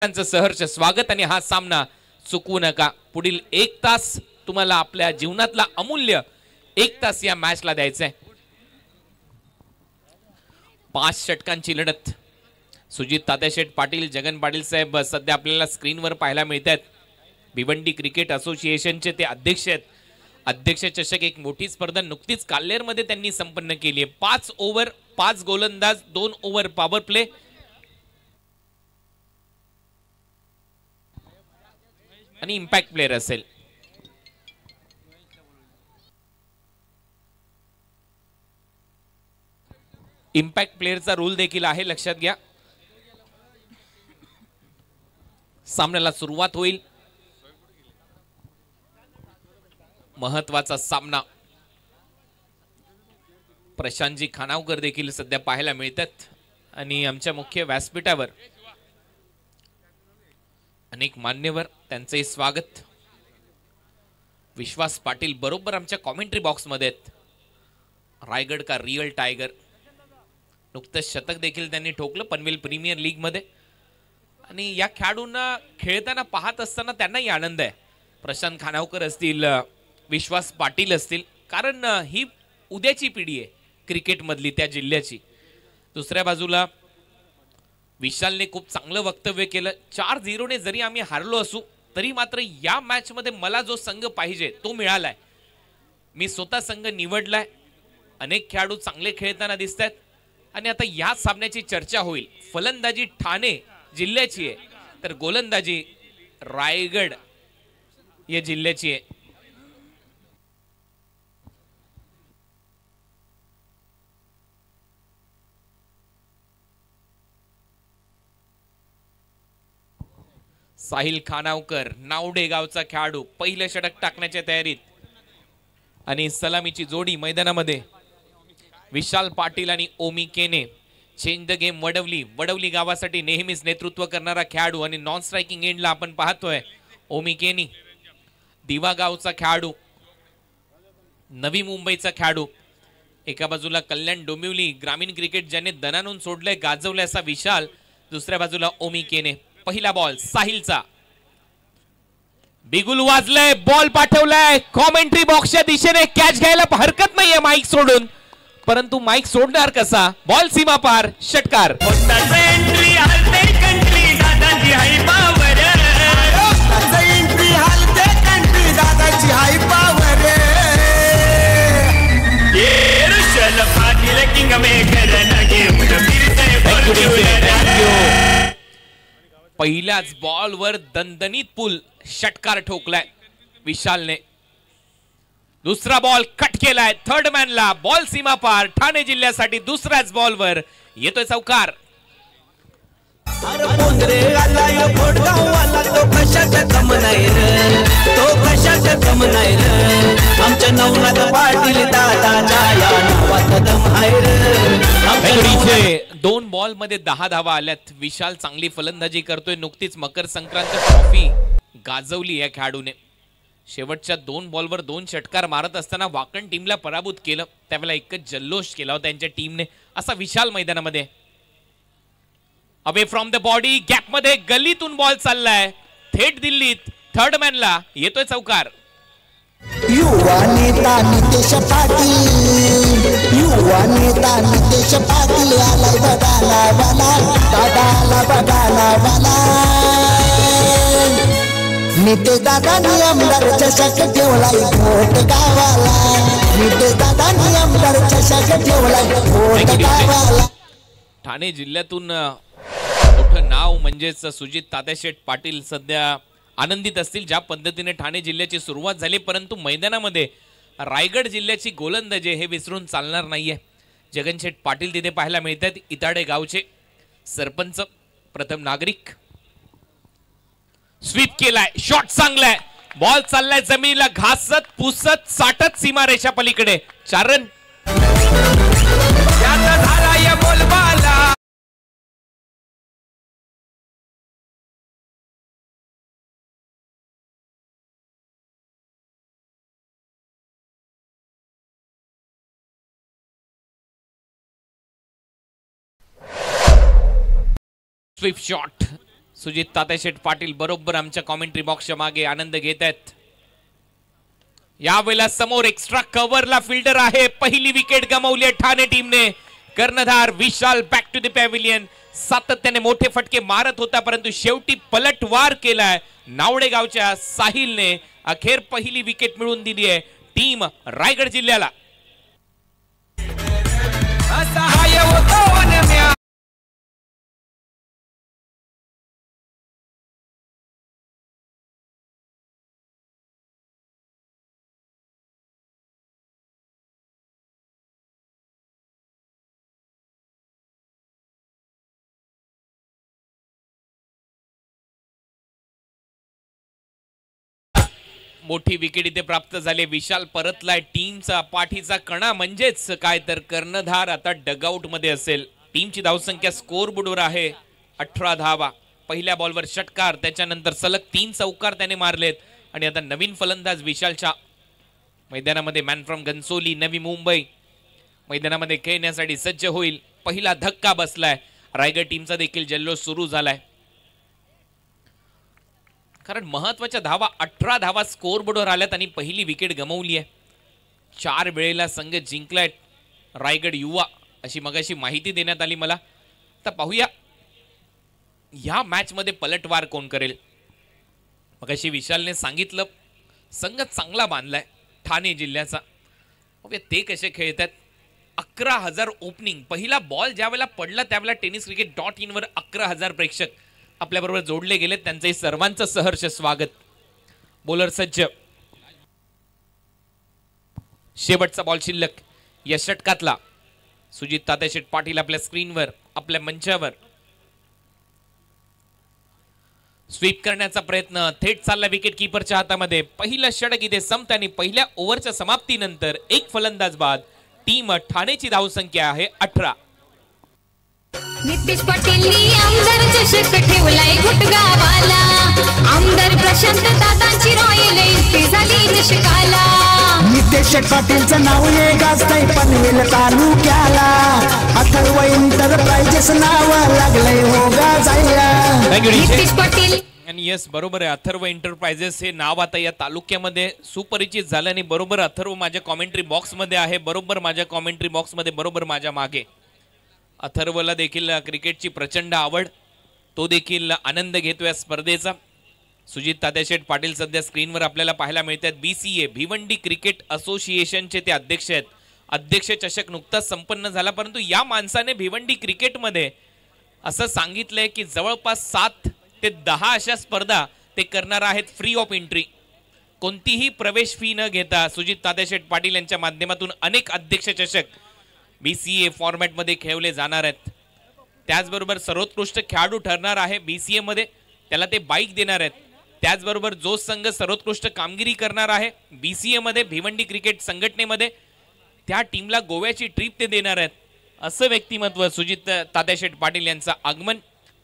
सहर्ष स्वागत आणि हा सामना चुकवू नका। पुढील 1 तास तुम्हाला आपल्या जीवनातला अमूल्य 1 तास या मॅचला द्यायचा आहे। 5 षटकांची लढत। सुजित तात्याशेठ पाटील, जगन पाटील साहेब सध्या आपल्याला स्क्रीनवर पाहायला मिळतात। भिवंडी क्रिकेट असोसिएशनचे ते अध्यक्ष आहेत। अध्यक्ष चषक एक मोठी स्पर्धा नुकतीच काल्लेरमध्ये त्यांनी संपन्न केली आहे। 5 ओव्हर 5 गोलंदाज 2 ओव्हर पॉवर प्ले आणि इम्पॅक्ट प्लेयर असेल। इम्पॅक्ट प्लेयरचा रूल देखील आहे, लक्षात घ्या। सामन्याला सुरुवात होईल। महत्वाचा सामना। प्रशांतजी खानावकर देखील सध्या पाहायला मिळतात आणि आमच्या मुख्य व्यासपीठावर अनेक मान्यवर, त्यांचे स्वागत। विश्वास पाटील बरोबर आमच्या कमेंट्री बॉक्स मध्ये आहेत। रायगड का रियल टायगर, नुकतंच शतक देखील त्यांनी ठोकलं पनवेल प्रीमियर लीग मध्ये आणि या खेळाडूंना खेळताना पाहत असताना त्यांनाही आनंद आहे। प्रशांत खानावकर असतील, विश्वास पाटील असतील, कारण ही उद्याची पिढी आहे क्रिकेट मधली त्या जिल्ह्याची। दुसऱ्या बाजूला विशालने खूप चांगलं वक्तव्य केलं। 4-0 ने जरी आम्ही हारलो असू तरी मात्र या मॅच मध्ये मला जो संघ पाहिजे तो मिळालाय। मी स्वतः संघ निवडलाय। अनेक खेळाडू चांगले खेळताना दिसतात आणि आता या सामन्याची चर्चा होईल। फलंदाजी ठाणे जिल्ह्याची आहे तर गोलंदाजी रायगड या जिल्ह्याची आहे। साहिल खानावकर नावडे गावचा खेळाडू पहिले षटक टाकण्याच्या तयारीत आणि सलामीची जोडी मैदानामध्ये। विशाल पाटील आणि ओमी केने। चेंज द गेम वडवली गावासाठी नेहमीच नेतृत्व करणारा खेळाडू आणि नॉन स्ट्रायकिंग एंडला आपण पाहतोय ओमी केनी। दिवा गावचा खेळाडू, नवी मुंबईचा खेळाडू। एका बाजूला कल्याण डोंबिवली ग्रामीण क्रिकेट ज्याने दणानून सोडलंय गाजवलंय असा विशाल, दुसऱ्या बाजूला ओमी केने। पहिला बॉल साहिलचा, बिगुल वाजलंय, बॉल पाठवलाय कॉमेंट्री बॉक्सच्या दिशेने। कॅच घ्यायला हरकत नाहीये माईक सोडून, परंतु माईक सोडणार कसा? बॉल सीमा पार, षटकार। पहिल्याच बॉलवर दणदणीत पुल षटकार ठोकलाय विशालने। दुसरा बॉल कट केलाय थर्ड मॅनला, बॉल सीमा पार। ठाणे जिल्ह्यासाठी दुसऱ्याच बॉलवर येतोय चौकार। दोन बॉल मध्ये 10 धावा आल्यात। विशाल चांगली फलंदाजी करतोय। नुकतीच मकर संक्रांत ट्रॉफी गाजवली या खेळाडूने। शेवटच्या 2 बॉलवर 2 षटकार मारत असताना वाकण टीमला पराभूत केलं, त्यावेळेला एकच जल्लोष केला होता त्यांच्या टीमने। असा विशाल मैदानामध्ये away from the body gap मध्ये गल्लीतून बॉल चाललाय थेट दिल्लीत। थर्ड मॅनला येतोय चौकार। युवा नेता नितेश पाटील, युवा नेता नितेश पाटील आलाय बघायला वाला, दादाला बघायला वाला। नितेश दादांनी आमदार चषक ठेवलाय घोट गावाला, नितेश दादांनी आमदार चषक ठेवलाय घोट गावाला। ठाणे जिल्ह्यातून मोठं नाव म्हणजेच सुजित तात्याशेठ पाटील सध्या आनंदित असतील ज्या पद्धतीने ठाणे जिल्ह्याची सुरुवात झाली, परंतु मैदानामध्ये रायगड जिल्ह्याची गोलंदाजी हे विसरून चालणार नाहीये। जगनशेठ पाटील तिथे पाहायला मिळतात, इताडे गावचे सरपंच, प्रथम नागरिक। स्वीप केलाय, शॉट चांगलाय, बॉल चाललाय जमिनीला घासत पुसत साठत सीमारेषा पलीकडे। 4 run. Sweep shot Sujit Tatyasheth Patil बरोबर आमच्या कॉमेंट्री बॉक्सच्या मागे आनंद घेत आहेत. यावेळेला समोर एक्स्ट्रा कव्हरला फिल्डर आहे. पहिली विकेट गमावली आहे ठाणे टीमने. कर्णधार विशाल बॅक टू द पॅव्हिलियन. सातत्याने मोठे फटके मारत होता परंतु शेवटी पलटवार केलाय नावडे गावच्या साहिलने. अखेर पहिली विकेट मिळवून दिली आहे टीम रायगड जिल्ह्याला. मोठी विकेट इथे प्राप्त झाली. विशाल परतलाय. टीमचा पाठीचा कणा म्हणजेच काय तर कर्णधार आता डगआउट मध्ये असेल. टीमची धावसंख्या स्कोर बोर्डवर आहे 18 धावा. पहिल्या बॉलवर षटकार, त्याच्यानंतर सलग 3 चौकार त्याने मारलेत आणि आता नवीन फलंदाज विशालच्या मैदानामध्ये मॅन फ्रॉम घनसोली नवी मुंबई मैदानामध्ये खेळण्यासाठी सज्ज होईल. पहिला धक्का बसलाय. रायगड टीमचा देखील जल्लोष सुरू झालाय कारण महत्वाच्या धावा 18 धावा स्कोर बोर्डवर आल्यात आणि पहिली विकेट गमावली आहे. 4 वेळेला संघ जिंकलाय रायगड युवा अशी मगाशी माहिती देण्यात आली मला. तर पाहूया या मॅच मध्ये पलटवार कोण करेल. मगाशी विशालने सांगितलं संघ चांगला बांधलाय ठाणे जिल्ह्याचा. ते कसे खेळतात. 11,000 ओपनिंग. पहिला बॉल ज्यावेळेला पडला त्यावेळेला tenniscricket.in वर 11,000 प्रेक्षक आपल्या बरोबर जोडले गेले. त्यांचे सर्वांचं सहर्ष स्वागत. बॉलर सज्ज. शेवटचा बॉल शिल्लक या षटकातला. सुजित तात्याशेठ पाटील आपल्या स्क्रीनवर आपल्या मंचावर. स्वीप करण्याचा प्रयत्न थेट चालला विकेट कीपरच्या हातामध्ये. पहिलं षटक इथे संपत आणि पहिल्या ओव्हरच्या समाप्तीनंतर एक फलंदाज बाद. टीम ठाणेची धावसंख्या आहे 18. नितेश पाटीलनी आमदार चषक ठेवलाय गुटगावाला. आमदार प्रशांत दादांची रॉयल एंट्री झाली चषकाला. नितेश पाटीलचं नाव ये गाजतंय पनवेल तालुक्याला. अथर्व एंटरप्राइजेस नाव लागलंय हो गाजायला. नितेश पाटील आणि यस बरोबर आहे. अथर्व एंटरप्राइजेस हे नाव आता या तालुक्यामध्ये सुपरिचित झालं आणि बरोबर अथर्व माझ्या कॉमेंट्री बॉक्स मध्ये आहे. बरोबर माझ्या कॉमेंट्री बॉक्स मध्ये बरोबर माझ्या मागे. अथर्वला देखील क्रिकेटची प्रचंड आवड. तो देखील आनंद घेतोय स्पर्धेचा. सुजित तात्याशेठ पाटील सध्या स्क्रीनवर आपल्याला पाहायला मिळतात. BCA भिवंडी क्रिकेट असोसिएशनचे ते अध्यक्ष आहेत. अध्यक्ष चषक नुकताच संपन्न झाला परंतु या माणसाने भिवंडी क्रिकेटमध्ये असं सांगितलंय की जवळपास 7 ते 10 अशा स्पर्धा ते करणार आहेत फ्री ऑफ एंट्री. कोणतीही प्रवेश फी न घेता सुजित तात्याशेठ पाटील यांच्या माध्यमातून अनेक अध्यक्ष चषक BCA फॉर्मॅट मध्ये खेळवले जाणार आहेत. त्याचबरोबर सर्वोत्कृष्ट खेळाडू ठरणार आहे BCA मध्ये त्याला ते बाईक देणार आहेत. त्याचबरोबर जो संघ सर्वोत्कृष्ट कामगिरी करणार आहे BCA मध्ये भिवंडी क्रिकेट संघटनेमध्ये त्या टीमला गोव्याची ट्रिप ते देणार आहेत. असं व्यक्तिमत्व सुजित तात्याशेठ पाटील यांचं आगमन.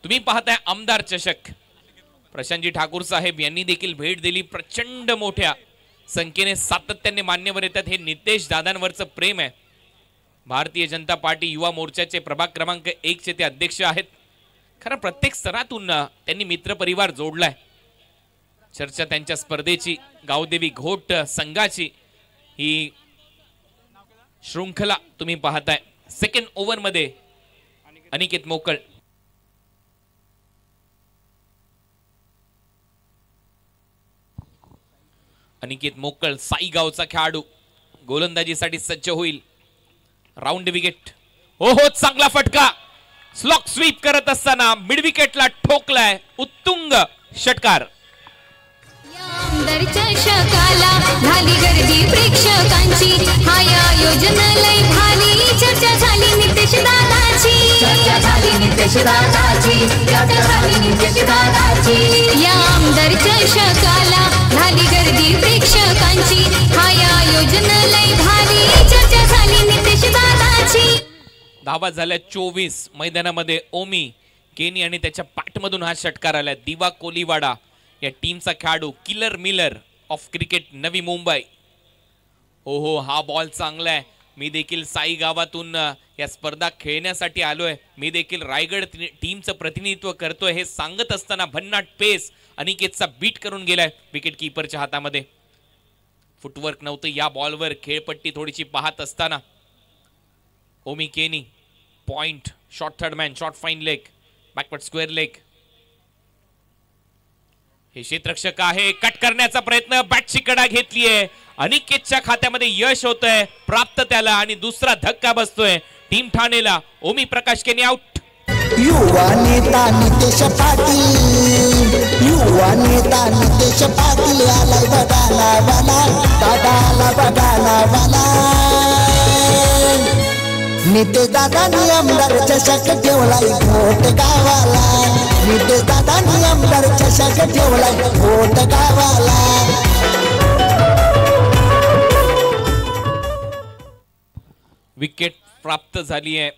तुम्ही पाहताय आमदार चषक. प्रशांतजी ठाकूर साहेब यांनी देखील भेट दिली. प्रचंड मोठ्या संख्येने सातत्याने मान्यवर येतात. हे नितेश दादांवरचं प्रेम आहे. भारतीय जनता पार्टी युवा मोर्चाचे प्रभाग क्रमांक 1 चे ते अध्यक्ष आहेत. खरं प्रत्येक स्तरातून त्यांनी मित्रपरिवार जोडलाय. चर्चा त्यांच्या स्पर्धेची गावदेवी घोट संघाची ही शृंखला तुम्ही पाहताय. सेकंड ओव्हर मध्ये अनिकेत मोकळ. अनिकेत मोकळ साईगावचा खेळाडू गोलंदाजीसाठी सज्ज होईल. Round wicket. हो चांगला फटका. स्लॉक स्वीप करत असताना मिड विकेटला ठोकलाय. उत्तुंग षटकार. आमदार चषकाला झाली गर्दी प्रेक्षकांची. हा आयोजन लय भारी. चर्चा झाली नितेश दादाची. चर्चा झाली नितेश दादाची. चर्चा झाली नितेश दादाची. या आमदार चषकाला झाली गर्दी प्रेक्षकांची. हा आयोजन लय भारी. चर्चा झाली नितेश दादाची. धावा झाल्या 24. मैदानामध्ये ओमी केनी आणि त्याच्या पाठमधून हा षटकार आला. दिवा कोलीवाडा या टीमचा खेळाडू. Killer Miller of cricket Navi Mumbai. हो हा बॉल चांगला आहे. मी देखील साई गावातून या स्पर्धा खेळण्यासाठी आलोय, मी देखील रायगड टीमचं प्रतिनिधित्व करतोय हे सांगत असताना भन्नाट पेस अनिकेतचा बीट करून गेलाय विकेट कीपरच्या हातामध्ये. फुटवर्क नव्हतं या बॉलवर. खेळपट्टी थोडीशी पाहत असताना ओमी केनी point, short third man, short fine leg, backward square leg. हे क्षेत्ररक्षक आहे, कट करण्याचा प्रयत्न, बॅटची कडा घेतलीये. अनिकेतच्या खात्यामध्ये यश होतंय प्राप्त त्याला आणि दुसरा धक्का बसतोय टीम ठाणेला. ओमी प्रकाश केनी आउट. युवा नेता नितेश पाटील, युवा नेता नितेश पाटील आलाय बघायला मला, दादाला बघायला मला. नितेश दादांनी आमदार चषक ठेवलाय घोट गावाला, नितेश दादांनी आमदार चषक ठेवलाय घोट गावाला. विकेट प्राप्त झाली आहे.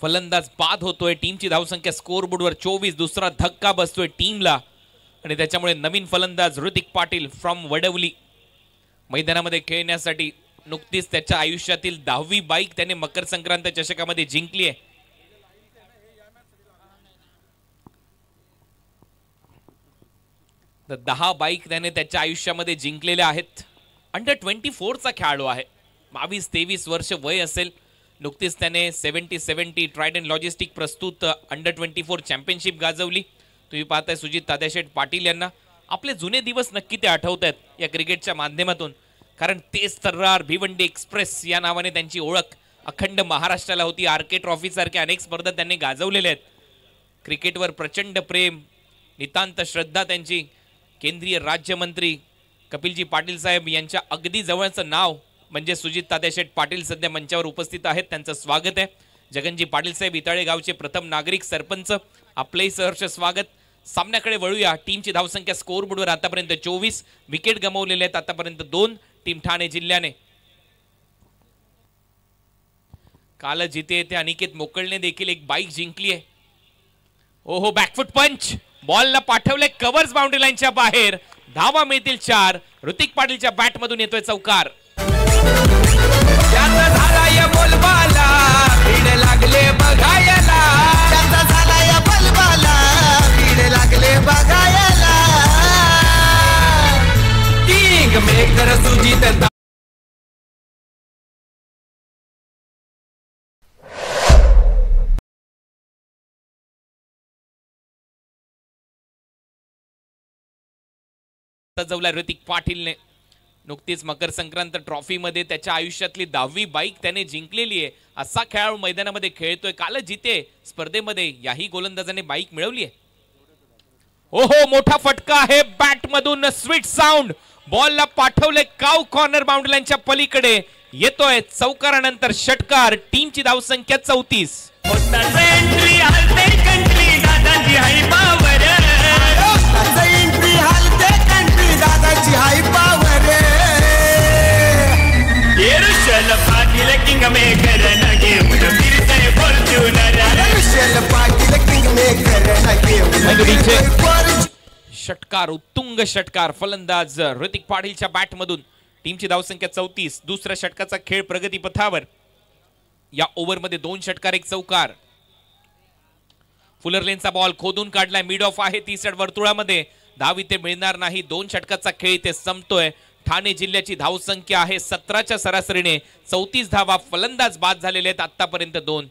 फलंदाज बाद होतोय. टीमची धावसंख्या स्कोअरबोर्डवर 24. दुसरा धक्का बसतोय टीमला आणि त्याच्यामुळे नवीन फलंदाज ऋतिक पाटील फ्रॉम वडवली मैदानामध्ये खेळण्यासाठी. नुकतीच त्याच्या आयुष्यातील 10वी बाईक त्याने मकर संक्रांत चषकामध्ये जिंकली आहे. तर 10 बाईक त्याने त्याच्या आयुष्यामध्ये जिंकलेल्या आहेत. अंडर 24चा खेळाडू आहे. 22-23 वर्ष वय असेल. नुकतीच त्याने 70-70 ट्रायडंट लॉजिस्टिक प्रस्तुत अंडर 24 चॅम्पियनशिप गाजवली. तुम्ही पाहताय सुजित तात्याशेठ पाटील यांना आपले जुने दिवस नक्की ते आठवत आहेत या क्रिकेटच्या माध्यमातून. कारण तेच तर्रार भिवंडी एक्सप्रेस या नावाने त्यांची ओळख अखंड महाराष्ट्राला होती. आरके ट्रॉफी सारख्या अनेक स्पर्धा त्यांनी गाजवलेल्या आहेत. क्रिकेटवर प्रचंड प्रेम, नितांत श्रद्धा त्यांची. केंद्रीय राज्यमंत्री कपिलजी पाटील साहेब यांच्या अगदी जवळचं नाव म्हणजे सुजित तात्याशेठ पाटील सध्या मंचावर उपस्थित आहेत. त्यांचं स्वागत आहे. जगनजी पाटील साहेब इटाळे गावचे प्रथम नागरिक सरपंच, आपलेही सहर्ष स्वागत. सामन्याकडे वळूया. टीमची धावसंख्या स्कोअरबोर्डवर आतापर्यंत 24. विकेट गमावलेले आहेत आतापर्यंत 2 टीम ठाणे जिल्ह्याने. काल जिथे येथे अनिकेत मोकळने देखील एक बाईक जिंकली आहे. ओहो, बॅकफुट पंच, बॉलला पाठवले कव्हर्स बाउंड्री लाईनच्या बाहेर. धावा मिळतील 4. ऋतिक पाटीलच्या बॅट मधून येतोय चौकार. बोलबाला भीड लागले बघायला, त्याचा झाला या बलबाला भीड लागले बघायला. किंग मेकर सुजित सजवला ऋतिक पाटीलने. नुकतीच मकर संक्रांत ट्रॉफी मध्ये त्याच्या आयुष्यातली 10वी बाईक त्याने जिंकलेली आहे. असा खेळाडू मैदानामध्ये खेळतोय. काल जिथे स्पर्धेमध्ये याही गोलंदाजाने बाईक मिळवली आहे. ओहो, मोठा फटका आहे बॅट मधून. स्वीट साऊंड, बॉलला पाठवले काव कॉर्नर बाउंड्री लाईनच्या पलीकडे. येतोय चौकारानंतर षटकार. टीमची धावसंख्या 34. षटकार, उत्तुंग षटकार. फलंदाज ऋतिक पाटीलच्या बॅट मधून. टीमची धावसंख्या 34. दुसऱ्या षटकाचा खेळ प्रगतीपथावर. या ओव्हरमध्ये 2 षटकार 1 चौकार. फुलर लेनचा बॉल खोदून काढलाय. मिड ऑफ आहे 30 वर्तुळामध्ये. धाव इथे मिळणार नाही. 2 षटकाचा खेळ इथे संपतोय. ठाणे जिल्ह्याची धावसंख्या आहे 17च्या सरासरीने. 34 धावा. फलंदाज बाद झालेले आहेत आतापर्यंत 2.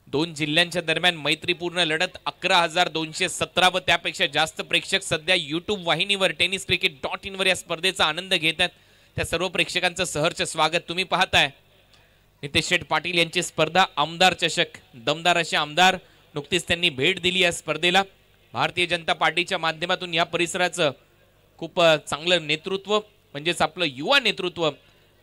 2 जिल्ह्यांच्या दरम्यान मैत्रीपूर्ण लढत. 11,217 व त्यापेक्षा जास्त प्रेक्षक सध्या YouTube वाहिनीवर tenniscricket.in वर या स्पर्धेचा आनंद घेत आहेत. त्या सर्व प्रेक्षकांचं सहर्ष स्वागत. तुम्ही पाहताय नितेश शेठ पाटील यांची स्पर्धा आमदार चषक. दमदार असे आमदार. नुकतीच त्यांनी भेट दिली या स्पर्धेला. भारतीय जनता पार्टीच्या माध्यमातून या परिसराचं खूप चांगलं नेतृत्व म्हणजेच आपलं युवा नेतृत्व.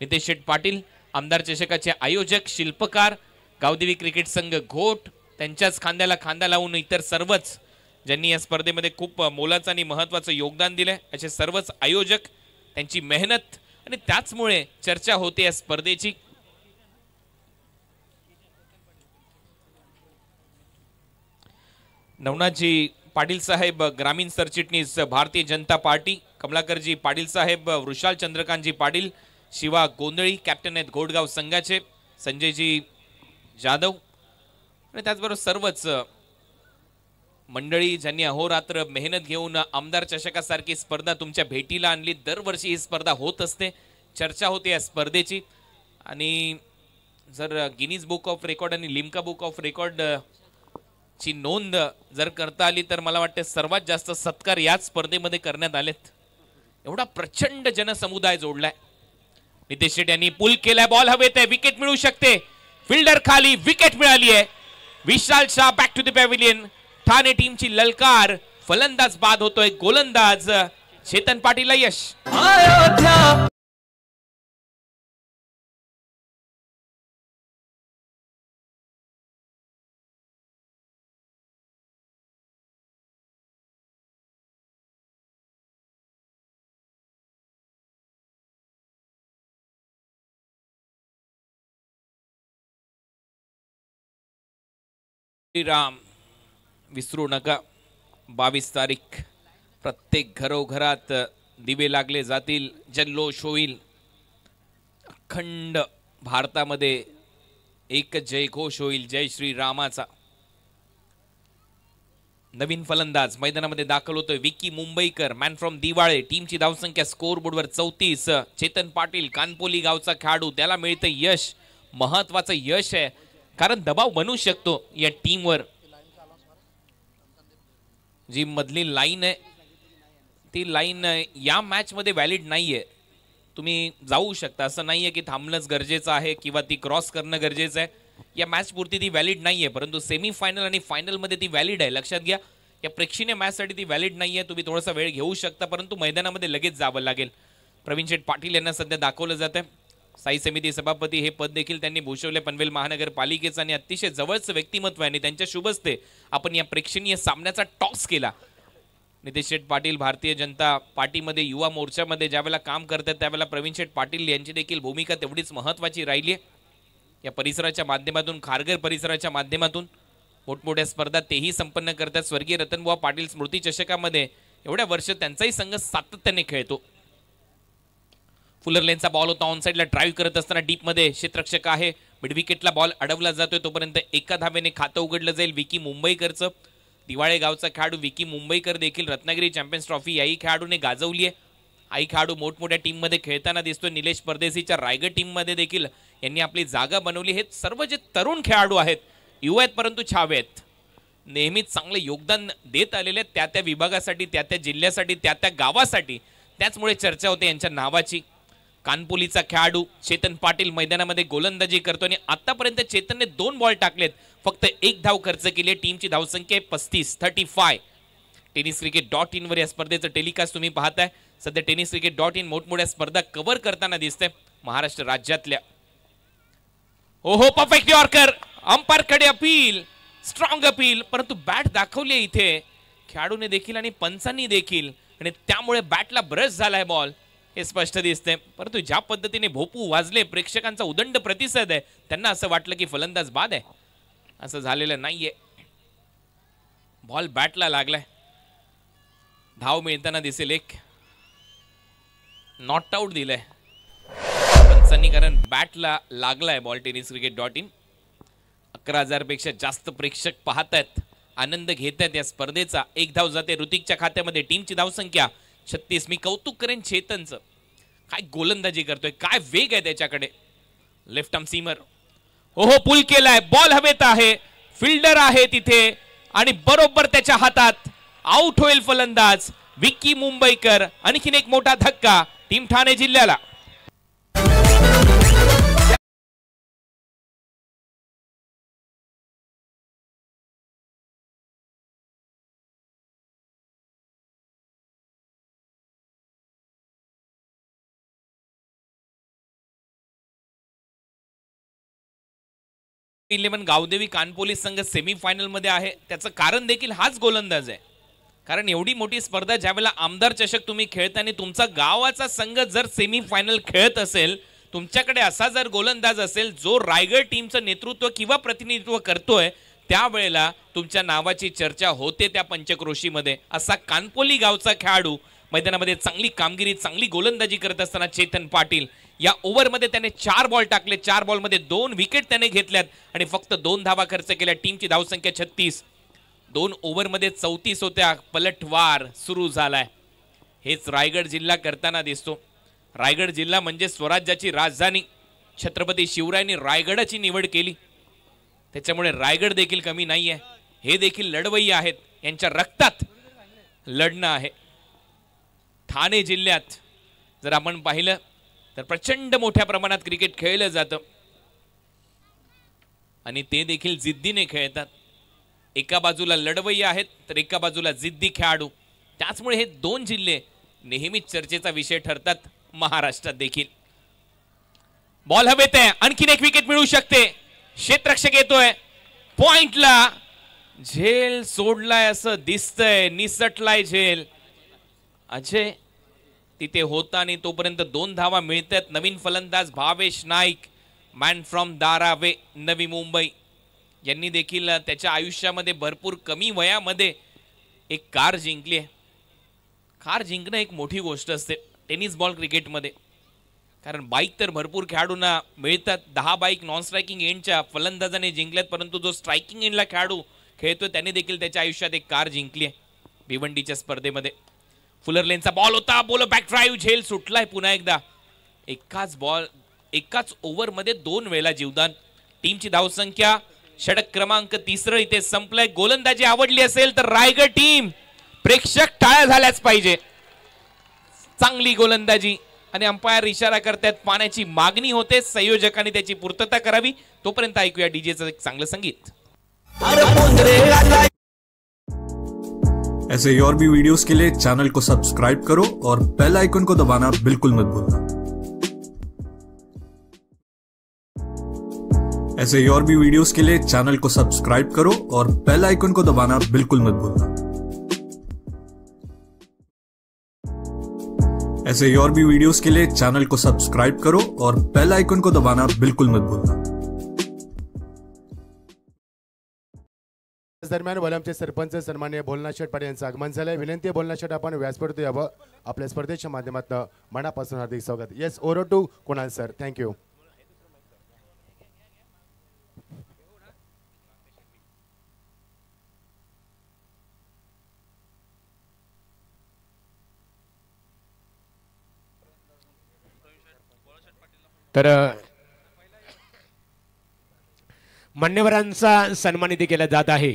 नितेश शेठ पाटील आमदार चषकाचे आयोजक, शिल्पकार, गावदेवी क्रिकेट संघ घोट, त्यांच्याच खांद्याला खांदा लावून इतर सर्वच ज्यांनी या स्पर्धेमध्ये खूप मोलाचं आणि महत्त्वाचं योगदान दिलंय असे सर्वच आयोजक, त्यांची मेहनत आणि त्याचमुळे चर्चा होते या स्पर्धेची. नवनाथजी पाटील साहेब ग्रामीण सरचिटणीस भारतीय जनता पार्टी, कमलाकरजी पाटील साहेब, वृषाल चंद्रकांतजी पाटील, शिवा गोंधळी कॅप्टन आहेत घोडगाव संघाचे, संजयजी जाधव आणि त्याचबरोबर सर्वच मंडळी ज्यांनी अहोरात्र मेहनत घेऊन आमदार चषकासारखी स्पर्धा तुमच्या भेटीला आणली। दरवर्षी ही स्पर्धा होत असते, चर्चा होते या स्पर्धेची आणि जर गिनीज बुक ऑफ रेकॉर्ड आणि लिम्का बुक ऑफ रेकॉर्ड ची नोंद जर करता आली तर मला वाटतं सर्वात जास्त सत्कार याच स्पर्धेमध्ये करण्यात आलेत। एवढा प्रचंड जनसमुदाय जोडलाय। नितेश शेट्टी यांनी पुल केलाय, बॉल हवेत आहे, विकेट मिळू शकते, फिल्डर खाली, विकेट मिळाली आहे। Vishal Shah back to the pavilion. Thane टीमची ललकार, फलंदाज बाद होतोय, गोलंदाज चेतन पाटीलला यश। अयोध्या राम विसरू नका, 22 तारीख प्रत्येक घरोघरात दिवे लागले जातील, जल्लोष होईल। अखंड भारतामध्ये एक जयघोष होईल, जय श्री रामाचा। नवीन फलंदाज मैदानामध्ये दाखल होतोय विकी मुंबईकर, मॅन फ्रॉम दिवाळे। टीमची धावसंख्या स्कोर बोर्डवर 34। चेतन पाटील कानपोली गावचा खेळाडू, त्याला मिळतं यश, महत्वाचं यश आहे कारण दबाव बनू शकतो या टीमवर। जी मधली लाईन आहे ती लाईन या मॅच मध्ये व्हॅलिड नाहीये, तुम्ही जाऊ शकता, असं नाहीये की थांबणंच गरजेचं आहे किंवा ती क्रॉस करणं गरजेचं आहे। या मॅच पुरती ती व्हॅलिड नाहीये, परंतु सेमी फायनल आणि फायनल मध्ये ती व्हॅलिड आहे, लक्षात घ्या। या प्रेक्षणीय मॅच साठी ती व्हॅलिड नाहीये, तुम्ही थोडासा वेळ घेऊ शकता, परंतु मैदानामध्ये लगेच जावं लागेल। प्रवीण शेठ पाटील यांना सध्या दाखवलं जात आहे, स्थायी समिती सभापती हे पद देखील त्यांनी भूषवले पनवेल महानगरपालिकेचं आणि अतिशय जवळचं व्यक्तिमत्व आहे आणि त्यांच्या शुभ हस्ते आपण या प्रेक्षणीय सामन्याचा टॉस केला। नितेश शेठ पाटील भारतीय जनता पार्टीमध्ये युवा मोर्चामध्ये ज्यावेळेला काम करतात त्यावेळेला प्रवीण शेठ पाटील यांची देखील भूमिका तेवढीच महत्त्वाची राहिली आहे। या परिसराच्या माध्यमातून, खारघर परिसराच्या माध्यमातून मोठमोठ्या स्पर्धा तेही संपन्न करतात। स्वर्गीय रतनबुवा पाटील स्मृती चषकामध्ये एवढ्या वर्ष त्यांचाही संघ सातत्याने खेळतो। फुलर लेनचा बॉल होता, ऑन साइडला ड्राइव्ह करत असताना डीप मध्ये क्षेत्ररक्षक आहे, मिड विकेटला बॉल अडवला जातोय, तोपर्यंत एका धावेने खातं उघडलं जाईल विकी मुंबईकरचं। दिवाळे गावचा खेळाडू विकी मुंबईकर देखील रत्नागिरी चॅम्पियन्स ट्रॉफी याही खेळाडूने गाजवली आहे। आई खेळाडू मोठमोठ्या टीम मध्ये खेळताना दिसतोय। निलेश परदेशीच्या रायगड टीम मध्ये देखील यांनी आपली जागा बनवली। हे सर्व जे तरुण खेळाडू आहेत, युवा आहेत परंतु छावे आहेत, नेहमीच चांगले योगदान देत आलेले आहेत त्या त्या विभागासाठी, त्या त्या जिल्ह्यासाठी, त्या त्या गावासाठी, त्याचमुळे चर्चा होते यांच्या नावाची। कानपोलीचा खेळाडू चेतन पाटील मैदानामध्ये गोलंदाजी करतो आणि आतापर्यंत चेतनने 2 बॉल टाकलेत, फक्त 1 धाव खर्च केली। टीमची धावसंख्या 35। tenniscricket.in वर या स्पर्धेचं टेलिकास्ट तुम्ही पाहताय। सध्या tenniscricket.in मोठमोठ्या स्पर्धा कव्हर करताना दिसते महाराष्ट्र राज्यातल्या। हो परफेक्ट यॉर्कर, अंपायर कडे अपील, स्ट्रॉंग अपील, परंतु बॅट दाखवली इथे खेळाडूने देखील आणि पंचांनी देखील आणि त्यामुळे बॅटला ब्रश झालाय बॉल हे स्पष्ट दिसते। परंतु ज्या पद्धतीने भोपू वाजले, प्रेक्षकांचा उदंड प्रतिसाद आहे, त्यांना असं वाटलं की फलंदाज बाद आहे, असं झालेलं नाहीये। बॉल बॅटला लागलाय, धाव मिळताना दिसेल, एक नॉट आउट दिलंय पंचांनी कारण बॅटला लागलाय बॉल। tenniscricket.in 11,000 पेक्षा जास्त प्रेक्षक पाहतायत, आनंद घेत आहेत या स्पर्धेचा। 1 धाव जाते ऋतिकच्या खात्यामध्ये। टीमची धावसंख्या 36। मी कौतुक करेन चेतनचं, काय गोलंदाजी करतोय, काय वेग आहे त्याच्याकडे। लेफ्ट आर्म सीमर, हो पुल केलाय, बॉल हवेत आहे, फिल्डर आहे तिथे आणि बरोबर त्याच्या हातात, आउट होईल फलंदाज विकी मुंबईकर। आणखीन एक मोठा धक्का टीम ठाणे जिल्ह्याला। गावदेवी कानपोली संघ सेमी फायनल मध्ये आहे, त्याचं कारण देखील हाच गोलंदाज आहे। कारण एवढी मोठी स्पर्धा ज्यावेळेला आमदार चषक तुम्ही खेळताना तुमचा गावाचा संघ जर सेमी फायनल खेळत असेल, तुमच्याकडे असा जर गोलंदाज असेल जो रायगड टीमचं नेतृत्व किंवा प्रतिनिधित्व करतोय, त्यावेळेला तुमच्या नावाची चर्चा होते त्या पंचक्रोशीमध्ये। असा कानपोली गावचा खेळाडू मैदानामध्ये चांगली कामगिरी, चांगली गोलंदाजी करत असताना चेतन पाटील या ओव्हरमध्ये त्याने 4 बॉल टाकले, 4 बॉलमध्ये 2 विकेट त्याने घेतल्यात आणि फक्त 2 धावा खर्च केल्या. टीमची धावसंख्या 36. 2 ओव्हरमध्ये 34 होत्या. पलटवार सुरू झालाय. हेच रायगड जिल्हा करताना दिसतो. रायगड जिल्हा म्हणजे स्वराज्याची राजधानी. छत्रपती शिवरायांनी रायगडाची निवड केली, त्याच्यामुळे रायगड देखील कमी नाही आहे. हे देखील लढवय्ये आहेत, यांच्या रक्तात लढणं आहे. ठाणे जिल्ह्यात जर आपण पाहिलं तर प्रचंड मोठ्या प्रमाणात क्रिकेट खेळलं जातं आणि ते देखील जिद्दीने खेळतात. एका बाजूला लढवय्ये आहेत तर एका बाजूला जिद्दी खेळाडू. त्याचमुळे हे 2 जिल्हे नेहमीच चर्चेचा विषय ठरतात महाराष्ट्रात देखील. बॉल हवेत आहे, आणखीन एक विकेट मिळू शकते. क्षेत्ररक्षक येतोय पॉइंटला. झेल सोडलाय असं दिसतंय, निसटलाय झेल. अजय तिथे होता आणि तोपर्यंत 2 धावा मिळतात. नवीन फलंदाज भावेश नाईक, मॅन फ्रॉम धारावे, नवी मुंबई, यांनी देखील त्याच्या आयुष्यामध्ये भरपूर कमी वयामध्ये एक कार जिंकली आहे. कार जिंकणं एक मोठी गोष्ट असते टेनिस बॉल क्रिकेटमध्ये, कारण बाईक तर भरपूर खेळाडूंना मिळतात. 10 बाईक नॉन स्ट्रायकिंग एंडच्या फलंदाजाने जिंकल्यात, परंतु जो स्ट्रायकिंग एंडला खेळाडू खेळतोय त्याने देखील त्याच्या आयुष्यात एक कार जिंकली आहे भिवंडीच्या स्पर्धेमध्ये. फुलर लेनचा बॉल होता, बोल बॅक ड्राईव्ह, झेल सुटलाय पुन्हा एकदा. एकाच ओव्हरमध्ये 2 वेळा जीवदान. टीमची धावसंख्या षटक क्रमांक 3 इथे संपलाय. गोलंदाजी आवडली असेल तर रायगड टीम प्रेक्षक टाळ्या झाल्याच पाहिजे. चांगली गोलंदाजी आणि अंपायर इशारा करतात पाण्याची मागणी होते, संयोजकांनी त्याची पूर्तता करावी. तोपर्यंत ऐकूया डीजेचं एक चांगलं संगीत. ऐसे ही और भी वीडियोस के लिए चैनल को सब्सक्राइब करो और बेल आइकन को दबाना बिल्कुल मत भूलना। ऐसे ही और भी वीडियोस के लिए चैनल को सब्सक्राइब करो और बेल आइकन को दबाना बिल्कुल मत भूलना। ऐसे ही और भी वीडियोस के लिए चैनल को सब्सक्राइब करो और बेल आइकन को दबाना बिल्कुल मत भूलना। दरम्यान वलमचे सरपंच सन्माननीय भोलनाथ शेठ पाटील यांचं आगमन झालंय. विनंती आहे भोलनाथ शेठ आपण व्यासपीठावर यावं. आपल्या स्पर्धेच्या माध्यमातून मनापासून हार्दिक स्वागत. Yes, over to Kunal sir. Thank you. तर मान्यवरांचा सन्मानित केला जात आहे.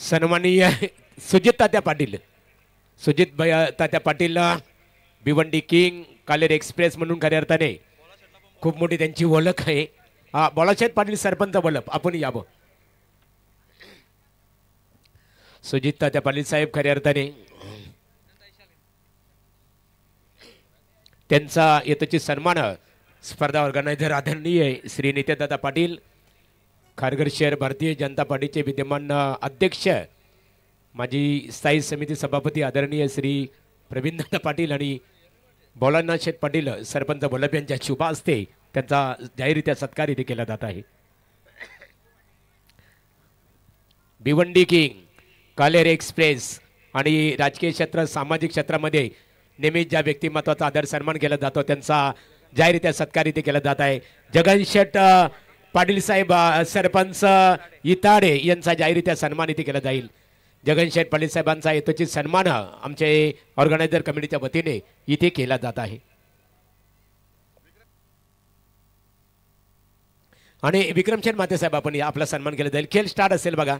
सन्माननीय सुजित तात्या पाटील, सुजित तात्या पाटील भिवंडी किंग, कालेर एक्सप्रेस म्हणून खऱ्या अर्थाने खूप मोठी त्यांची ओळख आहे. बाळासाहेब पाटील सरपंच वलप, आपण यावं. सुजित तात्या पाटील साहेब खऱ्या अर्थाने त्यांचा येतोची सन्मान स्पर्धा ऑर्गनायझर आदरणीय श्री नित्यादादा पाटील, खारघर शहर भारतीय जनता पार्टीचे विद्यमान अध्यक्ष, माजी स्थायी समिती सभापती आदरणीय श्री प्रवीणदादा पाटील आणि भोलानाथ शेठ पाटील सरपंच वल्लभ यांच्या शुभ हस्ते त्यांचा जाहीररित्या सत्कार इथे केला जात आहे. भिवंडी किंग, कालेर एक्सप्रेस आणि राजकीय क्षेत्र सामाजिक क्षेत्रामध्ये नेहमीच ज्या व्यक्तिमत्वाचा आदर सन्मान केला जातो त्यांचा जाहीररित्या सत्कार इथे केला जात आहे. जगन शेठ पाटील साहेब सरपंच इताडे यांचा जाहीररित्या सन्मान इथे केला जाईल. जगन शेठ पाटील साहेबांचा यथोचित सन्मान आमचे ऑर्गनायझर कमिटीच्या वतीने इथे केला जात आहे. आणि विक्रमशेठ माते साहेब आपण आपला सन्मान केला जाईल. खेळ स्टार्ट असेल बघा.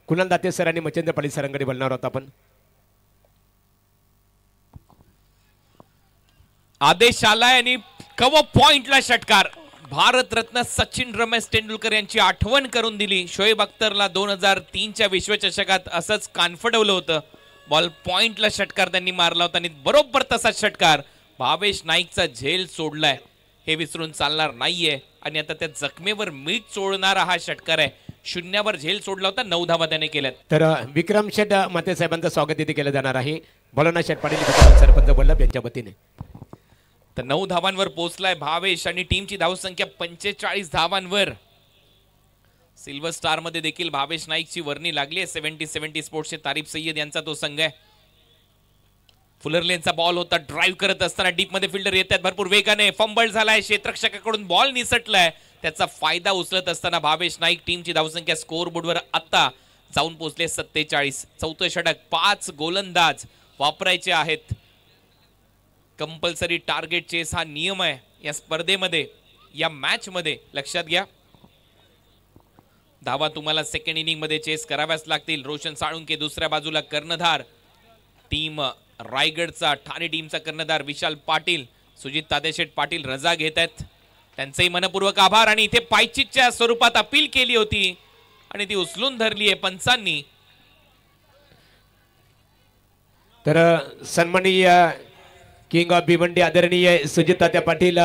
कुणाल दाते सर आणि मच्छिंद्र पाटील सरांकडे बोलणार आहोत आपण. आदेश आलाय आणि कव पॉइंटला षटकार. भारतरत्न सचिन रमेश तेंडुलकर यांची आठवण करून दिली. शोएब अख्तरला 2003च्या विश्वचषकात असंच कानफडवलं होतं. बॉल पॉइंटला षटकार त्यांनी मारला होता आणि बरोबर तसाच षटकार भावेश नाईकचा झेल सोडलाय. हे विसरून चालणार नाहीये आणि आता त्या जखमेवर मीठ चोळणारा हा षटकार आहे. शून्यावर झेल सोडला होता, 9 धावा त्याने केल्यात. तर विक्रमशेठ माते साहेबांचं स्वागत इथे केलं जाणार आहे. भोलानाथ शेठ पाटील सरपंच वल्लभ यांच्या वतीने. तर 9 धावांवर पोहोचलाय भावेश आणि टीमची धावसंख्या 45 धावांवर. सिल्वर स्टार मध्ये देखील भावेश नाईकची वर्णी लागली आहे. 70-70 स्पोर्ट्सचे तारीफ सय्यद यांचा तो संघ आहे. फुलर लेनचा बॉल होता, ड्राईव्ह करत असताना डीप मध्ये फिल्डर येतात भरपूर वेगाने, फंबल झालाय, क्षेत्ररक्षकाकडून बॉल निसटलाय, त्याचा फायदा उचलत असताना भावेश नाईक टीमची धावसंख्या स्कोअर बोर्डवर आता जाऊन पोहोचले 47. चौथं षटक, 5 गोलंदाज वापरायचे आहेत. कंपल्सरी टार्गेट चेस हा नियम आहे या स्पर्धेमध्ये, या मॅच मध्ये, लक्षात घ्या. धावा तुम्हाला सेकंड इनिंग मध्ये चेस कराव्याच लागतील. रोशन साळुंके दुसऱ्या बाजूला कर्णधार, टीम रायगडचा ठाणे टीमचा कर्णधार विशाल पाटील, सुजित तादेशेठ पाटील रजा घेत आहेत, त्यांचेही मनपूर्वक आभार. आणि इथे पायचीच्या स्वरूपात अपील केली होती आणि ती उचलून धरली आहे पंचांनी. तर सन्माननीय किंग ऑफ भिवंडी आदरणीय सुजित तात्या पाटील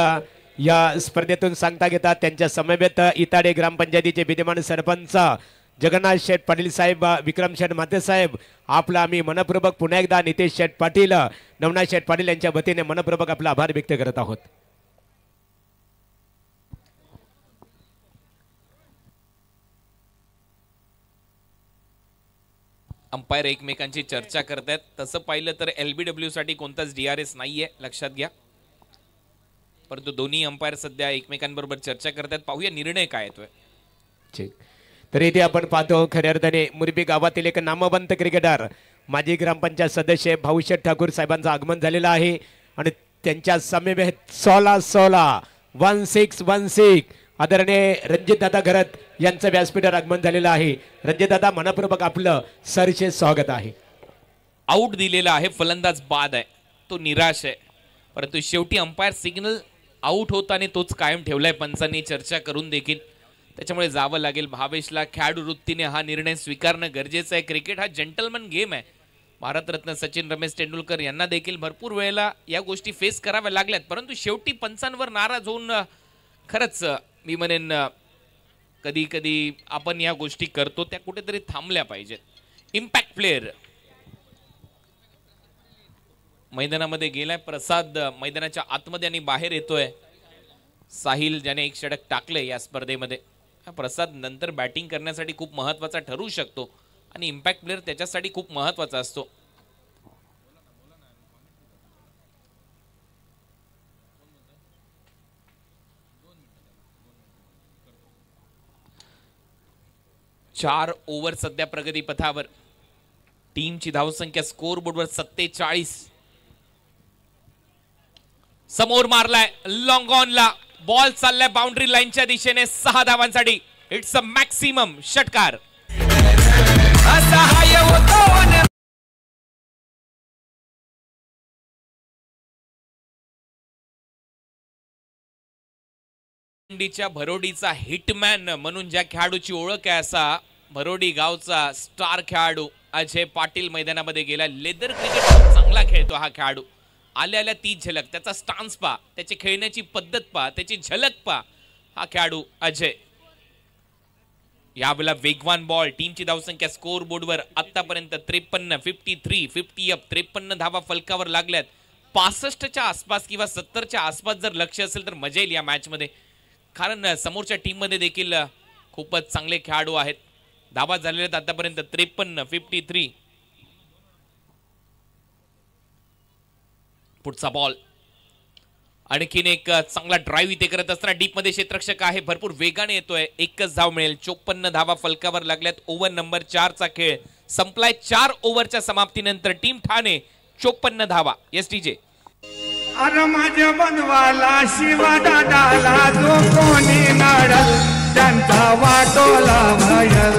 या स्पर्धेतून सांगता घेतात. त्यांच्या समवेत इताडे ग्रामपंचायतीचे विद्यमान सरपंच जगन्नाथ शेठ पाटील साहेब, विक्रम शेठ माते साहेब, आपला आम्ही मनपूर्वक पुन्हा एकदा नितेश शेठ पाटील, नवनाथ शेठ पाटील यांच्या वतीने मनपूर्वक आपला आभार व्यक्त करत आहोत. अंपायर एकमेकांची चर्चा करतायत. तसं पाहिलं तर LBW साठी कोणताच DRS नाहीये, लक्षात घ्या. परंतु दोन्ही अंपायर सध्या एकमेकांबरोबर चर्चा करतायत. पाहूया निर्णय काय येतोय. ठीक, तर इथे आपण पाहतो खऱ्या अर्थाने मुरबी गावातील एक नामवंत क्रिकेटर, माजी ग्रामपंचायत सदस्य भाऊशेठ ठाकूर साहेबांचं आगमन झालेलं आहे आणि त्यांच्या समवेत 16 आदरणीय रणजित दादा घरत यांचं व्यासपीठावर आगमन झालेलं आहे. रणजित दादा, मनपूर्वक आपलं सरचे स्वागत आहे. आउट दिलेला आहे, फलंदाज बाद आहे, तो निराश आहे, परंतु शेवटी अंपायर सिग्नल आउट होता आणि तोच कायम ठेवलाय पंचांनी चर्चा करून देखील. त्याच्यामुळे जावं लागेल भावेशला. खेळाडू वृत्तीने हा निर्णय स्वीकारणं गरजेचं आहे. क्रिकेट हा जेंटलमन गेम आहे. भारतरत्न सचिन रमेश तेंडुलकर यांना देखील भरपूर वेळेला या गोष्टी फेस कराव्या लागल्यात, परंतु शेवटी पंचांवर नाराज होऊन खरंच मी म्हणेन कधी कधी आपण या गोष्टी करतो त्या कुठेतरी थांबल्या पाहिजेत. इम्पॅक्ट प्लेअर मैदानामध्ये गेलाय प्रसाद, मैदानाच्या आतमध्ये आणि बाहेर येतोय. साहिल ज्याने एक षटक टाकले या स्पर्धेमध्ये, प्रसाद नंतर बॅटिंग करण्यासाठी खूप महत्वाचा ठरू शकतो आणि इम्पॅक्ट प्लेअर त्याच्यासाठी खूप महत्वाचा असतो. चार ओव्हर सध्या प्रगती पथावर. टीमची धावसंख्या स्कोअर बोर्डवर 47. समोर मारलाय लॉंग ऑनला, बॉल चाललाय बाउंड्री लाईनच्या दिशेने 6 धावांसाठी. इट्स अ मॅक्सिमम षटकार. भरोडीचा हिटमॅन म्हणून ज्या खेळाडूची ओळख आहे, असा भरोडी गावचा स्टार खेळाडू अजय पाटील मैदानामध्ये गेला. लेदर क्रिकेट चांगला खेळतो हा खेळाडू. आल्या आल्या ती झलक, त्याचा स्टान्स पा, त्याची खेळण्याची पद्धत पा, त्याची झलक पा. हा खेळाडू अजय. यावेळेला वेगवान बॉल. टीमची धावसंख्या स्कोअर बोर्डवर आतापर्यंत 53, 53, 50 अप, 53 धावा फलकावर लागल्यात. 65च्या आसपास किंवा 70च्या आसपास जर लक्ष असेल तर मजा येईल या मॅच मध्ये, कारण समोरच्या टीम मध्ये देखील खूपच चांगले खेळाडू आहेत. धावा झालेल्या आहेत आतापर्यंत 53, 53. पुढचा बॉल. आणखीन एक चांगला ड्राईव्ह इथे करत असताना डीप मध्ये क्षेत्ररक्षक आहे, भरपूर वेगाने येतोय. एकच धाव मिळेल. 54 धावा फलकावर लागल्यात. ओव्हर नंबर 4चा खेळ संपलाय. 4 ओव्हरच्या समाप्तीनंतर टीम ठाणे 54 धावा. STJ. अरे माझ्या बनवाला शिवा दादाला जो कोणी नाडल त्यांचा वाटोला भयल.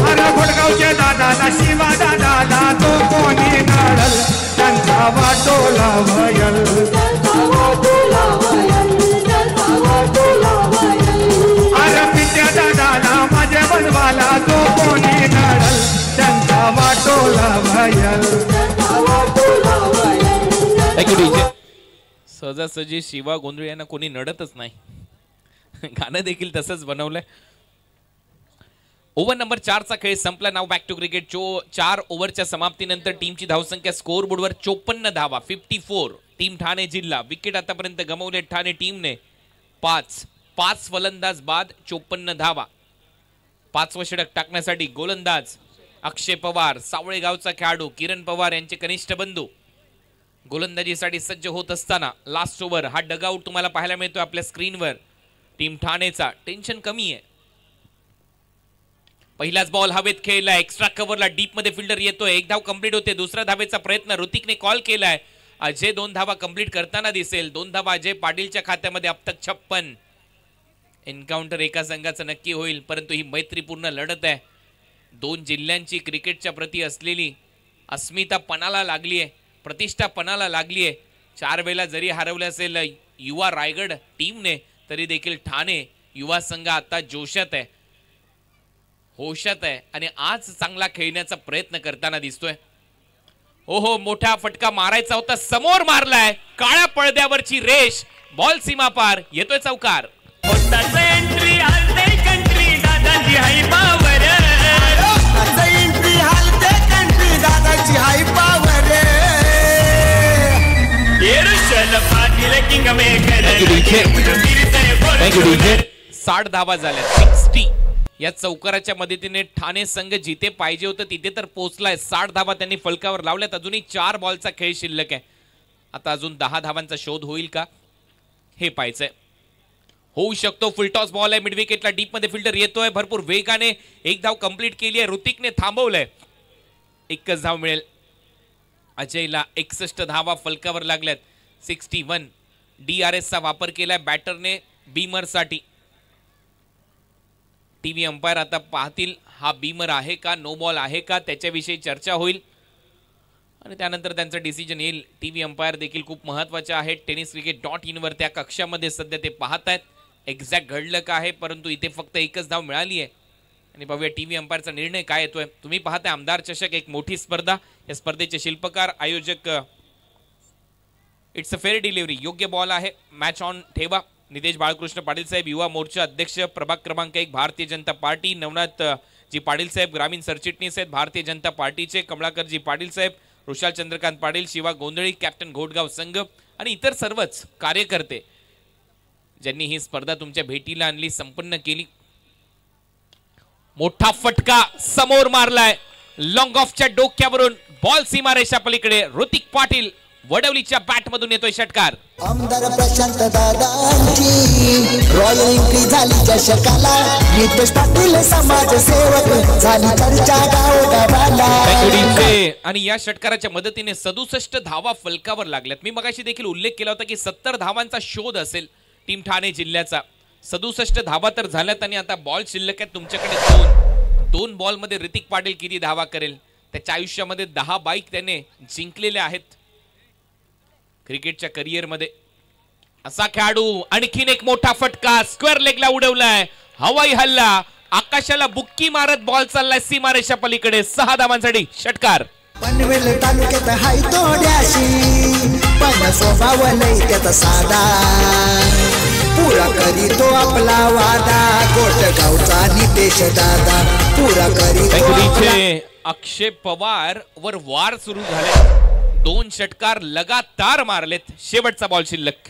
अरे भडगावच्या दादाला शिवा दादाला जो कोणी नाडल त्यांचा वाटोला भयल. अरे पित्या दादाला माझ्या बनवाला जो कोणी नाडल त्यांचा वाटोला भयल. सहजासहजी शिवा गोंधळे यांना कोणी नडतच नाही. गाणं देखील तसंच बनवलंय. ओव्हर नंबर 4चा खेळ संपला. नाव बॅक टू क्रिकेट. 4 ओव्हरच्या समाप्तीनंतर टीमची धावसंख्या स्कोअर बोर्डवर 54 धावा. 54. टीम ठाणे जिल्हा. विकेट आतापर्यंत गमावले ठाणे टीमने 5 फलंदाज बाद, 54 धावा. पाचवं षटक टाकण्यासाठी गोलंदाज अक्षय पवार, सावळे गावचा खेळाडू किरण पवार यांचे कनिष्ठ बंधू गोलंदाजीसाठी सज्ज होत असताना लास्ट ओव्हर हा डगआउट तुम्हाला पाहायला मिळतो आपल्या स्क्रीनवर. टीम ठाणेचा टेन्शन कमी आहे. पहिलाच बॉल हवेत खेळला, एक्स्ट्रा कव्हरला डीप मध्ये फिल्डर येतोय, एक धाव कंप्लीट होते. दुसऱ्या धावेचा प्रयत्न ऋतिकने कॉल केलाय. अजय 2 धावा कंप्लीट करताना दिसेल. 2 धावा अजय पाटीलच्या खात्यामध्ये. अब तक 56. एन्काउंटर एका संघाचं नक्की होईल, परंतु ही मैत्रीपूर्ण लढत आहे. 2 जिल्ह्यांची क्रिकेटच्या प्रती असलेली अस्मिता पणाला लागली आहे, प्रतिष्ठा पणाला लागली आहे. 4 वेळेला जरी हरवले असेल युवा रायगड टीमने, तरी देखील ठाणे युवा संघ आता जोशात आहे, होशात आहे आणि आज चांगला खेळण्याचा प्रयत्न करताना दिसतोय. हो मोठा फटका मारायचा होता, समोर मारलाय. काळ्या पडद्यावरची रेष, बॉल सीमा पार, येतोय चौकार. साठ धावा झाल्या, 60. या चौकाराच्या मदतीने ठाणे संघ जिथे पाहिजे होतं तिथे तर पोहोचलाय. 60 धावा त्यांनी फलकावर लावल्यात. अजूनही 4 बॉलचा खेळ शिल्लक आहे. आता अजून 10 धावांचा शोध होईल का हे पाहायचंय. होऊ शकतो. फुलटॉस बॉल आहे, मिड विकेटला डीप मध्ये फिल्डर येतोय भरपूर वेगाने. एक धाव कंप्लीट केली आहे, ऋतिकने थांबवलंय. एकच धाव मिळेल. अजयला 61 धावा फलकावर लागल्यात. 61. DRS चा वापर केलाय बॅटरने बीमर साठी. टीव्ही अंपायर आता पाहतील हा बीमर आहे का, नो बॉल आहे का, त्याच्याविषयी चर्चा होईल आणि त्यानंतर त्यांचं डिसिजन येईल. टीव्ही अंपायर देखील खूप महत्वाचे आहेत. tenniscricket.in वर त्या कक्षामध्ये सध्या ते पाहत आहेत एक्झॅक्ट घडलं का आहे, परंतु इथे फक्त एकच धाव मिळाली आहे आणि बघूया टीव्ही अंपायरचा निर्णय काय येतोय. तुम्ही पाहताय आमदार चषक, एक मोठी स्पर्धा. या स्पर्धेचे शिल्पकार आयोजक इट्स अ फेअर डिलिव्हरी. योग्य बॉल आहे, मॅच ऑन ठेवा. नितेश बाळकृष्ण पाटील साहेब, युवा मोर्चा अध्यक्ष प्रभाग क्रमांक 1 भारतीय जनता पार्टी. नवनाथ जी पाटील साहेब, ग्रामीण सरचिटणीस आहेत भारतीय जनता पार्टीचे. कमलाकर जी पाटील साहेब, ऋषाल चंद्रकांत पाटील, शिवा गोंधळी, कॅप्टन घोटगाव संघ आणि इतर सर्वच कार्यकर्ते ज्यांनी ही स्पर्धा तुमच्या भेटीला आणली, संपन्न केली. मोठा फटका समोर मारलाय, लॉंग ऑफच्या डोक्यावरून बॉल सीमारेषा पलीकडे. ऋतिक पाटील वडवलीच्या बॅट मधून येतोय षटकार. आमदार प्रशांत दादांची रॉयल एंट्री झाली चषकाला. नितेश पाटील समाजसेवक झाली चर्चा गावोगावाला. आणि या षटकाराच्या मदतीने 67 धावा फलकावर लागल्यात. मी मगाशी देखील उल्लेख केला होता की 70 धावांचा शोध असेल टीम ठाणे जिल्ह्याचा. 67 धावा तर झाल्यात आणि आता बॉल शिल्लक आहेत तुमच्याकडे 2 बॉल मध्ये ऋतिक पाटील किती धावा करेल. त्याच्या आयुष्यामध्ये 10 बाईक त्याने जिंकलेल्या आहेत क्रिकेटच्या करिअर मध्ये. असा खेळाडू, आणखीन एक मोठा फटका स्क्वेअर लेगला उडवलाय. हवाई हल्ला, आकाशाला बुक्की मारत बॉल चाललाय सीमारेषा पलीकडे. 6 धावांसाठी षटकार. पनवेल तालुक्यात हाय तोड्याशी, पण स्वभाव लय त्याचा साधा. पुरा करीतो आपला वादा, गोटगावचा नितेश दादा पुरा करीतो. अक्षय पवार वर वार सुरू झाले. 2 षटकार लगातार मारलेत. शेवटचा बॉल शिल्लक.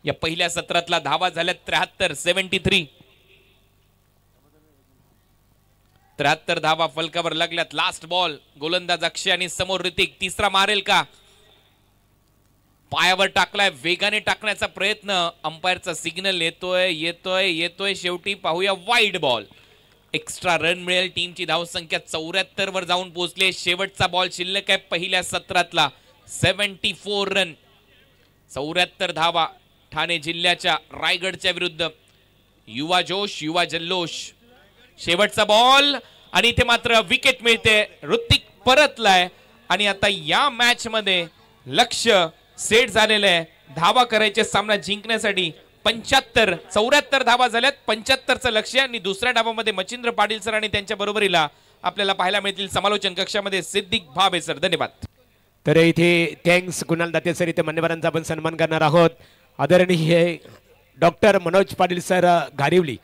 या पहिल्या सत्रातला धावा झाल्यात 73. 73 धावा फलकावर लागल्यात. लास्ट बॉल, गोलंदाज अक्षय आणि समोर ऋतिक. तिसरा मारेल का? पायावर टाकलाय, वेगाने टाकण्याचा प्रयत्न. अंपायरचा सिग्नल येतोय येतोय येतोय. शेवटी पाहूया वाईड बॉल. एक्स्ट्रा रन मिळेल. टीमची धावसंख्या 74 वर जाऊन पोहोचले. शेवटचा बॉल शिल्लक आहे पहिल्या सत्रातला. 74 रन, 74 धावा ठाणे जिल्ह्याच्या रायगडच्या विरुद्ध. युवा जोश, युवा जल्लोष. शेवटचा बॉल आणि इथे मात्र विकेट मिळते. ऋतिक परतलाय आणि आता या मॅच मध्ये लक्ष सेट झालेलं आहे. धावा करायचे सामना जिंकण्यासाठी. 74 धावा झाल्यात. 75चं लक्ष्य आणि दुसऱ्या डावामध्ये मच्छिंद्र पाटील सर आणि त्यांच्या बरोबरीला आपल्याला पाहायला मिळतील समालोचन कक्षामध्ये सिद्दीक भाबे सर. धन्यवाद. तर इथे थँक्स कुणाल दाते सर. इथे मान्यवरांचा आपण सन्मान करणार आहोत. आदरणीय डॉक्टर मनोज पाटील सर घारिवली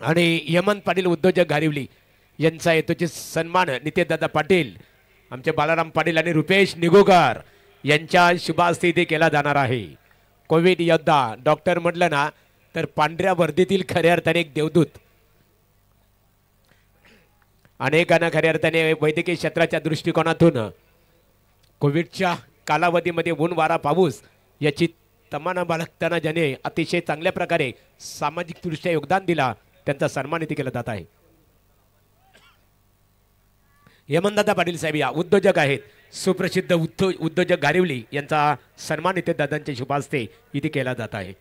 आणि हेमंत पाटील उद्योजक घारिवली यांचा येतोचे सन्मान नितेशदादा पाटील, आमचे बालाराम पाटील आणि रुपेश निगोकर यांच्या शुभ हस्ते इथे केला जाणार आहे. कोविड योद्धा डॉक्टर म्हटलं ना तर पांढऱ्या वर्दीतील खऱ्या अर्थाने एक देवदूत. अनेकांना खऱ्या अर्थाने वैद्यकीय क्षेत्राच्या दृष्टिकोनातून कोविडच्या कालावधीमध्ये ऊन वारा पाऊस याची तमाना बाळगताना ज्याने अतिशय चांगल्या प्रकारे सामाजिक दृष्ट्या योगदान दिला त्यांचा सन्मान इथे केला जात आहे. यमनदादा पाटील साहेब या उद्योजक आहेत. सुप्रसिद्ध उद्योजक गारिवली यांचा सन्मान इथे दादांच्या शुभ हस्ते इथे केला जात आहे.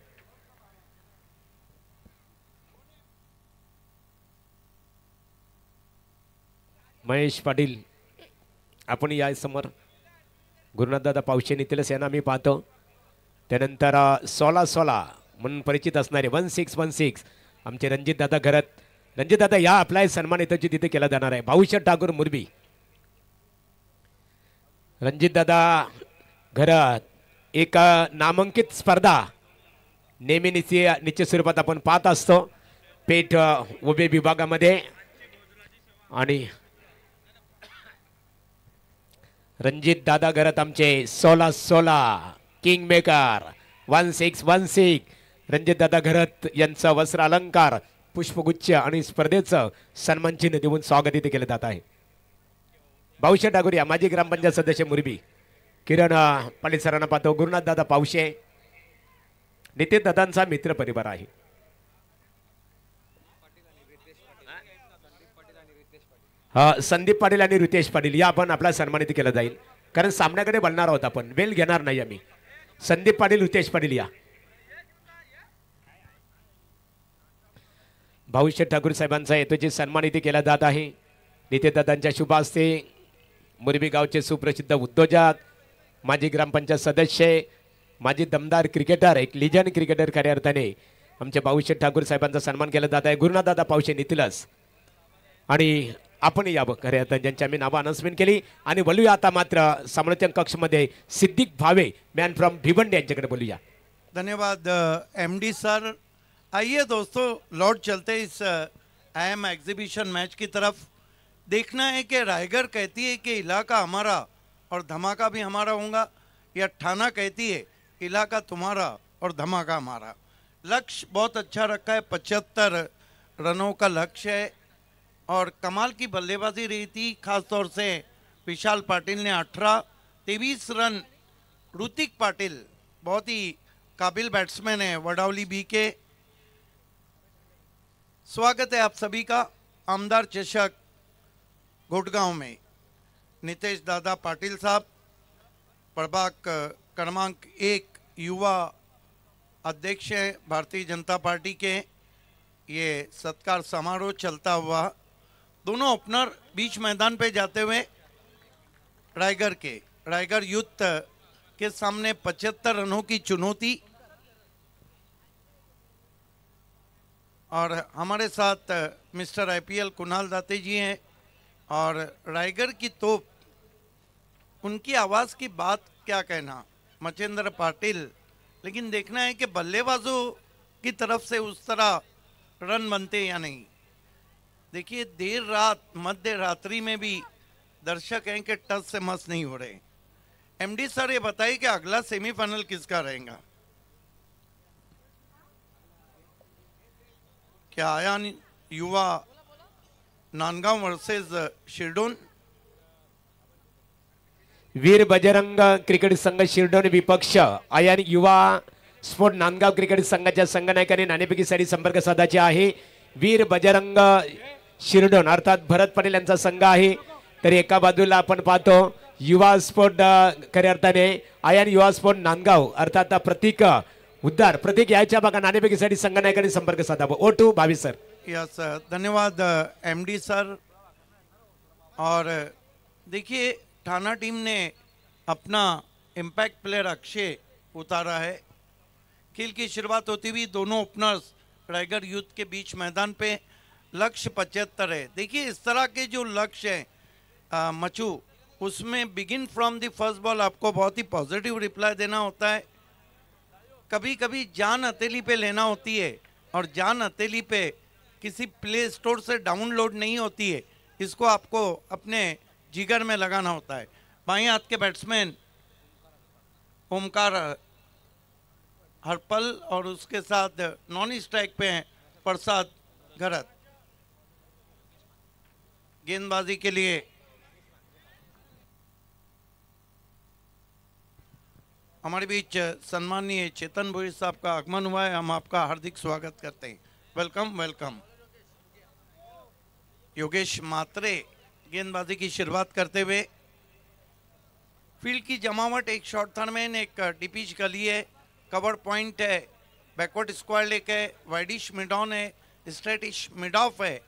महेश पाटील आपण या समोर गुरुनाथदादा पावशे नितीलस यांना मी पाहतो. त्यानंतर 16 म्हणून परिचित असणारे 1616 आमचे रणजितदादा घरात. रणजितदादा या आपला सन्मान इथं तिथे केला जाणार आहे. भाऊशेठ ठाकूर मुरबी. रणजितदादा घरात एक नामांकित स्पर्धा नेहमी निश्चित स्वरूपात आपण पाहत असतो पेठ उभे विभागामध्ये. आणि रणजित दादा घरात आमचे 16 किंग मेकर 1616 रणजित दादा घरात यांचा वस्त्र अलंकार पुष्पगुच्छ आणि स्पर्धेचं सन्मान चिन्ह देऊन स्वागत इथे केलं जात आहे. भाऊशेठ ठाकूर या माजी ग्रामपंचायत सदस्य मुरबी. किरण पाटील सरांना पाहतो. गुरुनाथ दादा पावशे नितीन दादांचा मित्र परिवार आहे. संदीप पाटील आणि रितेश पाटील या आपण आपला सन्मानित केला जाईल कारण सामन्याकडे बोलणार आहोत आपण वेळ घेणार नाही आम्ही. संदीप पाटील रितेश पाटील या. भाऊशेठ ठाकूर साहेबांचा येतोची सन्मान इथे केला जात आहे. नितीन दादांच्या शुभ हस्ते मुरबी गावचे सुप्रसिद्ध उद्योजक माजी ग्रामपंचायत सदस्य माजी दमदार क्रिकेटर एक लिजंड क्रिकेटर खऱ्या अर्थाने आमचे भाऊशेठ ठाकूर साहेबांचा सन्मान केला जात आहे. गुरुनाथदादा पावशे नितीलस आणि आपण यावं खऱ्या अर्थाने ज्यांची आम्ही नावं अनाउन्समेंट केली. आणि बोलूया आता मात्र समालोचन कक्षमध्ये सिद्दीक भावे मॅन फ्रॉम भिवंडी यांच्याकडे बोलूया. धन्यवाद एमडी सर. आइए दोस्तों लौट चलते इस अहम एग्जीबिशन मैच की तरफ. देखना है कि रायगढ़ कहती है कि इलाका हमारा और धमाका भी हमारा होगा या ठाना कहती है इलाका तुम्हारा और धमाका हमारा. लक्ष्य बहुत अच्छा रखा है. 75 रनों का लक्ष्य है और कमाल की बल्लेबाजी रही थी. खास तौर से विशाल पाटिल ने 18, 23 रन ऋतिक पाटिल बहुत ही काबिल बैट्समैन है वडावली बी के. स्वागत है आप सभी का आमदार चषक घोटगांव में. नितेश दादा पाटिल साहब प्रभाग क्रमांक 1 युवा अध्यक्ष हैं भारतीय जनता पार्टी के. ये सत्कार समारोह चलता हुआ दोनों ओपनर बीच मैदान पे जाते हुए रायगढ़ यूथ के सामने 75 रनों की चुनौती. और हमारे साथ मिस्टर आईपीएल कुणाल दाते जी हैं और रायगढ़ की तोप उनकी आवाज़ की बात क्या कहना मचेंद्र पाटिल. लेकिन देखना है कि बल्लेबाजों की तरफ से उस तरह रन बनते या नहीं. देखिए देर रात मध्य रात्रि में भी दर्शक हैं कि टच से मस नहीं हो रहे. एमडी सर ये बताइए कि अगला सेमीफाइनल किसका रहेगा. क्या आयान युवा नांदगांव वर्सेस शिरडोन. वीर बजरंग क्रिकेट संघ शिरडोन विपक्ष आयान युवा स्पोर्ट नांदगाव क्रिकेट संघाच्या संघनायकाने नाणेफेकी साठी संपर्क साधायचे आहे. वीर बजरंग शिरडोन अर्थात भरत पाटील यांचा संघ आहे. तर एका बाजूला आपण पाहतो युवा स्पोर्ट खऱ्या अर्थाने आयान युवा स्पोर्ट नांदगाव अर्थात प्रतीक उद्धार प्रतीक यायच्या बघा नाणेफेकी साठी संघनायकाने संपर्क साधावा. O2 भावी सर. यस धन्यवाद एमडी सर. और देखिए ठाना टीम ने अपना इम्पैक्ट प्लेयर अक्षय उतारा है. खेल की शुरुआत होती हुई दोनों ओपनर्स रायगढ़ यूथ के बीच मैदान पे. लक्ष्य 75 है. देखिए इस तरह के जो लक्ष्य हैं मचू उसमें begin from the first ball आपको बहुत ही पॉजिटिव रिप्लाई देना होता है. कभी कभी जान हथेली पे लेना होती है और जान हथेली पे किसी प्ले स्टोर से डाउनलोड नहीं होती है. इसको आपको अपने जिगर में लगाना होता है. बाएं हाथ के बैट्समैन ओमकार हरपल और उसके साथ नॉन स्ट्राइक पे हैं प्रसाद घरत। गेंदबाजी के लिए हमारे बीच सम्माननीय चेतन भोई साहब का आगमन हुआ है, हम आपका हार्दिक स्वागत करते हैं। Welcome welcome. योगेश मात्रे गेंदबाजी की शुरुआत करते हुए, फील्ड की जमावट एक शॉर्ट थर्डमैन, एक डीपिच गली है, कवर पॉइंट है, बैकवर्ड स्क्वायर लेग है, वाइडिश मिड ऑन है, स्ट्रेटिश मिड ऑफ है,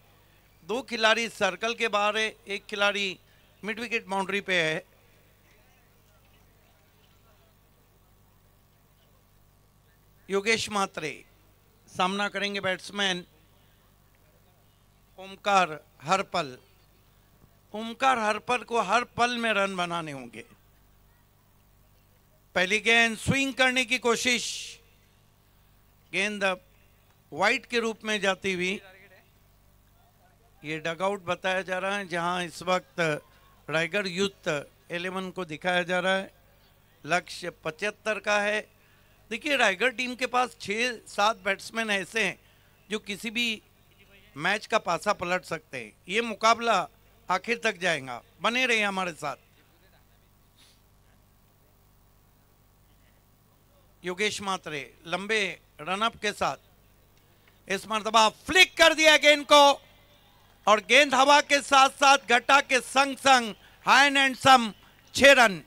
2 खिलाड़ी सर्कल के बाहर है, 1 खिलाड़ी मिड विकेट बाउंड्री पे है। योगेश मात्रे सामना करेंगे बैट्समैन ओमकार हरपल। ओमकार हरपल को हर पल में रन बनाने होंगे। पहली गेंद स्विंग करने की कोशिश, गेंद वाइड के रूप में जाती हुई। ये डगआउट बताया जा रहा है जहां इस वक्त रायगढ़ यूथ 11 को दिखाया जा रहा है। लक्ष्य 75 का है। देखिए रायगढ़ टीम के पास 6-7 बैट्समैन ऐसे हैं जो किसी भी मैच का पासा पलट सकते हैं। ये मुकाबला आखिर तक जाएगा, बने रहिए हमारे साथ। योगेश मात्रे लंबे रनअप के साथ इस मर्तबा फ्लिक कर दिया गेंद को, और गेंद हवा के साथ साथ घटा के संग संग हाई एंड सम 6 रन।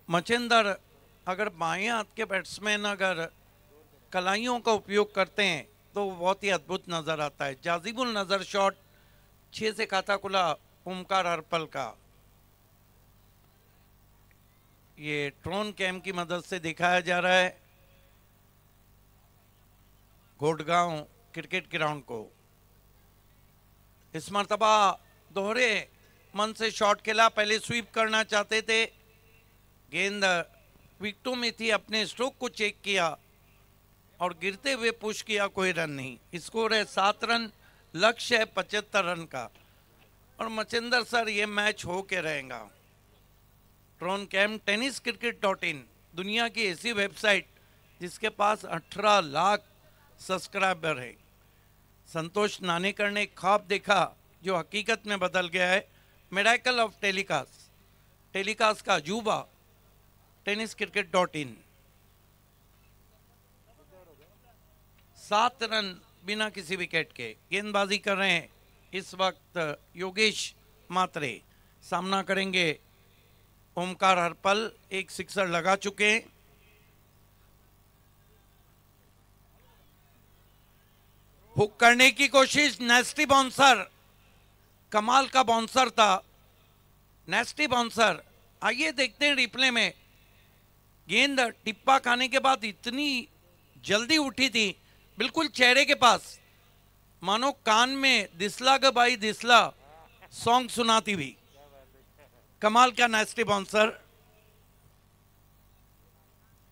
मचिंदर अगर बाएं हाथ के बैट्समैन अगर कलाइयों का उपयोग करते हैं तो बहुत ही अद्भुत नजर आता है। जाजिबुल नजर शॉट 6 से खाता खुला ओमकार हरपल का। ये ड्रोन कैम की मदद से दिखाया जा रहा है घोटगांव क्रिकेट ग्राउंड को। इस मर्तबा दोहरे मन से शॉट खेला, पहले स्वीप करना चाहते थे, गेंद विकेटों में थी, अपने स्ट्रोक को चेक किया और गिरते हुए पुश किया, कोई रन नहीं। स्कोर है 7 रन, लक्ष्य है 75 रन का। और मचिंदर सर ये मैच हो के रहेगा। ड्रोन कैम tenniscricket.in दुनिया की ऐसी वेबसाइट जिसके पास 18 लाख सब्सक्राइबर है। संतोष नानेकर ने एक ख्वाब देखा जो हकीकत में बदल गया है। मिरेकल ऑफ टेलीकास्ट, टेलीकास्ट का अजूबा tenniscricket.in। 7 रन बिना किसी विकेट के। गेंदबाजी कर रहे हैं इस वक्त योगेश मात्रे, सामना करेंगे ओमकार हरपल। एक सिक्सर लगा चुके हैं। हुक करने की कोशिश, नेस्टी बाउंसर, कमाल का बाउंसर था, नेस्टी बाउंसर। आइए देखते हैं रिप्ले में। गेंद टिप्पा खाने के बाद इतनी जल्दी उठी थी, बिल्कुल चेहरे के पास, मानो कान में दिसला ग भाई दिसला सॉन्ग सुनाती हुई। कमाल का नेस्टी बाउंसर।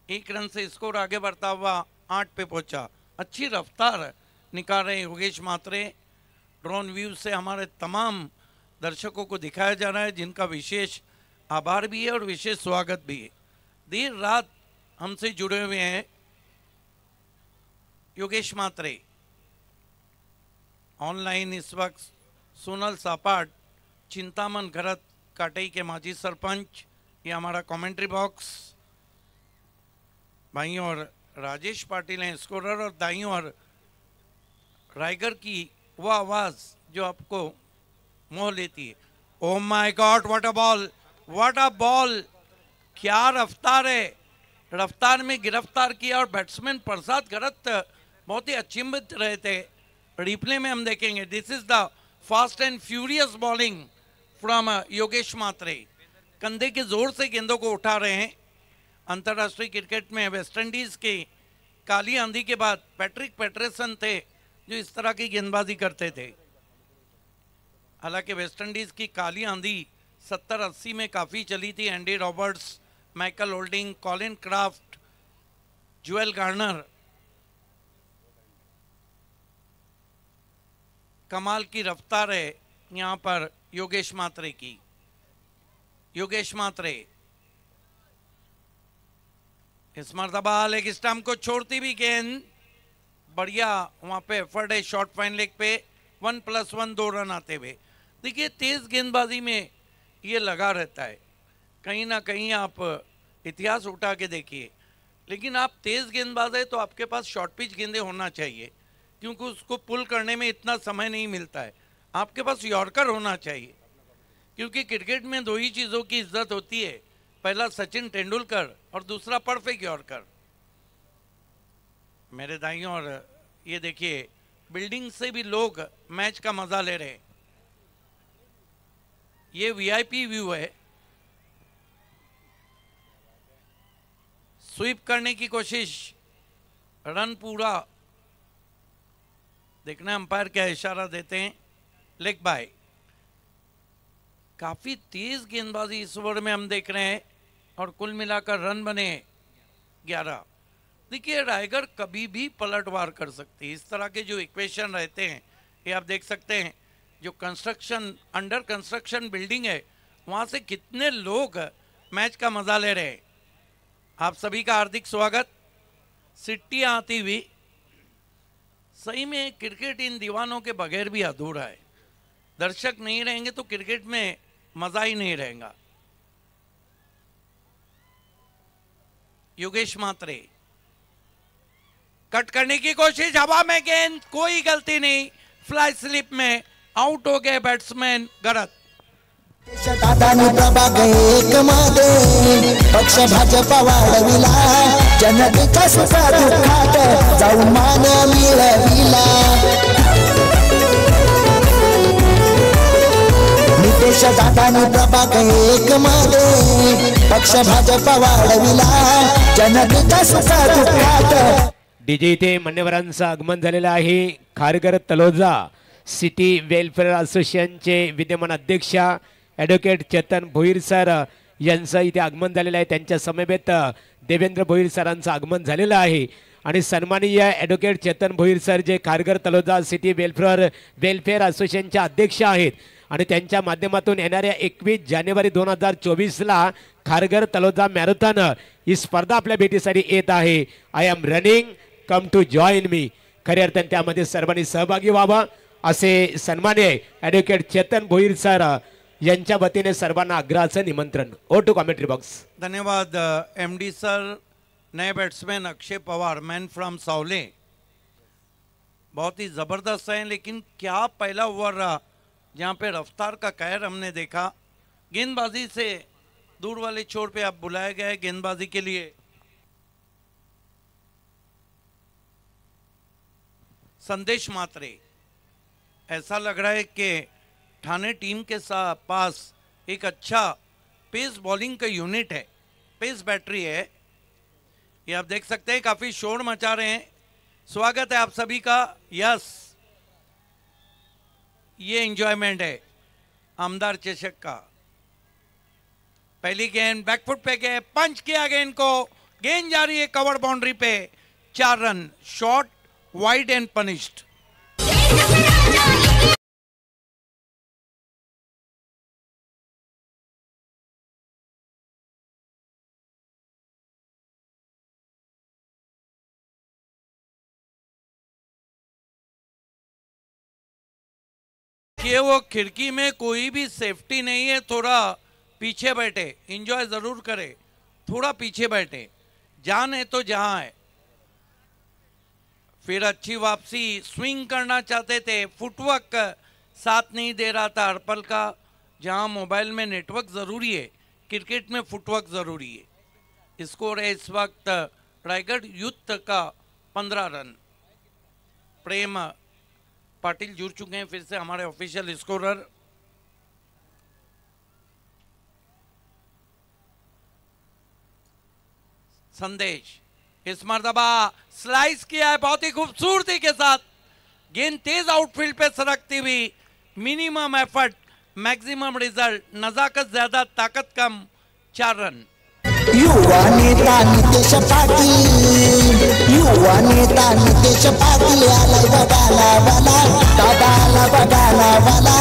1 रन से स्कोर आगे बढ़ता हुआ 8 पे पहुंचा। अच्छी रफ्तार निकाल रहे योगेश मात्रे। ड्रोन व्यू से हमारे तमाम दर्शकों को दिखाया जा रहा है, जिनका विशेष आभार भी है और विशेष स्वागत भी है। देर रात हमसे जुड़े हुए हैं योगेश मात्रे। ऑनलाइन इस वक्त सोनल सापाट, चिंतामन घरत काटई के माजी सरपंच, ये हमारा कमेंट्री बॉक्स। बाईं और राजेश पाटिल हैं स्कोरर, और दाईं और रायगढ़ की वो आवाज जो आपको मोह लेती है। Oh my God, what a ball, what a ball, क्या रफ्तार है। रफ्तार में गिरफ्तार किया और बैट्समैन प्रसाद घरत बहुत ही अचंभित रहे थे। रिप्ले में हम देखेंगे। This is the fast and furious bowling from Yogesh Mhatre. कंधे के जोर से गेंदों को उठा रहे हैं। अंतर्राष्ट्रीय क्रिकेट में वेस्ट इंडीज की काली आंधी के बाद पैट्रिक पैटरसन थे जो इस तरह की गेंदबाजी करते थे। हालांकि वेस्ट इंडीज की काली आंधी 70-80 में काफ़ी चली थी। एंडी Roberts, Michael holding, Colin craft, Joel Garner, कमाल की रफ्तार है यहाँ पर योगेश मात्रे की। योगेश मात्रे इस मर्तबा लेग स्टंप को छोड़ती भी गेंद, बढ़िया वहां पे एफर्ट है शॉर्ट फाइन लेग पे। 1+1 2 रन आते हुए। देखिए तेज गेंदबाजी में ये लगा रहता है, कहीं ना कहीं आप इतिहास उठा के देखिए, लेकिन आप तेज गेंदबाज है तो आपके पास शॉर्ट पिच गेंदे होना चाहिए, क्योंकि उसको पुल करने में इतना समय नहीं मिलता है। आपके पास यॉर्कर होना चाहिए, क्योंकि क्रिकेट में दो ही चीज़ों की इज्जत होती है, पहला सचिन तेंदुलकर और दूसरा परफेक्ट यॉर्कर। मेरे दाईं और ये देखिए बिल्डिंग से भी लोग मैच का मजा ले रहे हैं। ये वीआईपी व्यू है। स्वीप करने की कोशिश, रन पूरा। देखना अंपायर क्या इशारा देते हैं। Leg bye. काफी तेज गेंदबाजी इस ओवर में हम देख रहे हैं और कुल मिलाकर रन बने 11। देखिए रायगढ़ कभी भी पलटवार कर सकती है। इस तरह के जो इक्वेशन रहते हैं ये आप देख सकते हैं। जो कंस्ट्रक्शन, अंडर कंस्ट्रक्शन बिल्डिंग है, वहाँ से कितने लोग मैच का मजा ले रहे हैं। आप सभी का हार्दिक स्वागत। सिट्टी आती हुई। सही में क्रिकेट इन दीवानों के बगैर भी अधूरा है। दर्शक नहीं रहेंगे तो क्रिकेट में मजा ही नहीं रहेगा। योगेश मात्रे कट करने की कोशिश, हवा में गेंद, कोई गलती नहीं, फ्लाई स्लिप में आउट हो गए बैट्समैन गरत। दादानी प्रभा एक मध्ये पक्ष भाजपा वाढविला, जनतेच्या सुख दुःखात जाऊन मान मिळविला। नितेश दादानी प्रभा एक मध्ये पक्ष भाजपा वाढविला, जनतेच्या सुख दुःखात। डीजे इथे मान्यवरांचं आगमन झालेलं आहे। खारघर तलोजा सिटी वेलफेअर असोसिएशनचे विद्यमान अध्यक्ष ॲडव्होकेट चेतन भोईर सर यांचं इथे आगमन झालेलं आहे। त्यांच्या समवेत देवेंद्र भोईर सरांचं आगमन झालेलं आहे आणि सन्माननीय ॲडव्होकेट चेतन भोईर सर जे खारघर तलोजा सिटी वेलफेअर असोसिएशनचे अध्यक्ष आहेत आणि त्यांच्या माध्यमातून येणाऱ्या 21 जानेवारी 2024ला खारघर तलोजा मॅरेथॉन ही स्पर्धा आपल्या भेटीसाठी येत आहे। I am running, come to join me. खऱ्या अर्थाने त्यामध्ये सर्वांनी सहभागी व्हावं असे सन्माननीय ॲडव्होकेट चेतन भोईर सर यांच्या वतीने सर्वांना आग्रहाचं निमंत्रण। ओ टू कमेंट्री बॉक्स। धन्यवाद एमडी सर। नए batsman Akshay Pawar, man from Savale, बहुत ही जबरदस्त हैं, लेकिन क्या पहला ओवर रहा जहाँ पे रफ्तार का कहर हमने देखा। गेंदबाजी से दूर वाले छोर पे आप बुलाए गए गेंदबाजी के लिए। संदेश मात्रे, ऐसा लग रहा है कि ठाणे टीम के पास एक अच्छा पेस बॉलिंग का यूनिट है, पेस बैटरी है। ये आप देख सकते हैं, काफी शोर मचा रहे हैं। स्वागत है आप सभी का। यस, ये एंजॉयमेंट है आमदार चषक का। पहली गेंद बैकफुट पे गए, पंच किया गेंद को, गेंद जा रही है कवर बाउंड्री पे। 4 run, shot wide end punished. कि वो खिड़की में कोई भी सेफ्टी नहीं है, थोड़ा पीछे बैठे, एंजॉय जरूर करे, थोड़ा पीछे बैठे। जान है तो जहां है। फिर अच्छी वापसी, स्विंग करना चाहते थे, फुटवर्क साथ नहीं दे रहा था हरपल का। जहां मोबाइल में नेटवर्क जरूरी है, क्रिकेट में फुटवर्क जरूरी है। स्कोर है इस वक्त रायगढ़ यूथ का 15 रन। प्रेम पाटिल जुड़ चुके हैं फिर से हमारे ऑफिशियल स्कोरर। संदेश इस मर्तबा स्लाइस किया है बहुत ही खूबसूरती के साथ। गेंद तेज आउटफील्ड पे सरकती हुई, मिनिमम एफर्ट, मैक्सिमम रिजल्ट, नजाकत ज्यादा ताकत कम, 4 रन। युवा नेता नितेश पाटील, युवा नेता नितेश पाटील आलाय बघायला वाला, दादाला बघायला वाला.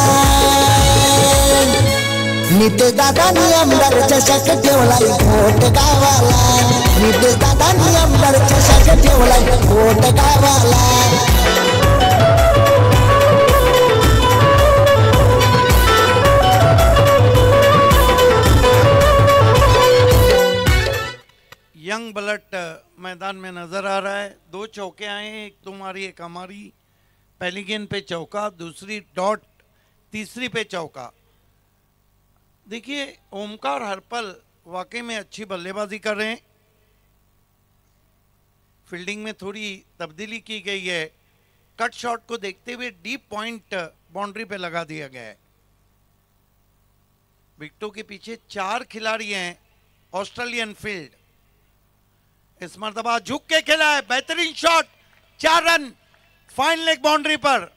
नितेश दादानी आमदार चषक ठेवलाय घोट गावाला, नितेश दादानी आमदार चषक ठेवलाय घोट गावाला. यंग ब्लड मैदान में नजर आ रहा है। 2 चौके आए हैं, एक तुम्हारी एक हमारी। पहली गेंद पे चौका, दूसरी डॉट, तीसरी पे चौका। देखिए ओमकार हरपल वाकई में अच्छी बल्लेबाजी कर रहे हैं। फील्डिंग में थोड़ी तब्दीली की गई है। कट शॉट को देखते हुए डीप पॉइंट बाउंड्री पे लगा दिया गया है। विकेटों के पीछे 4 खिलाड़ी हैं। ऑस्ट्रेलियन फील्ड इस मर्तबा झुक के खेला है, बेहतरीन shot, 4 run fine leg boundary per.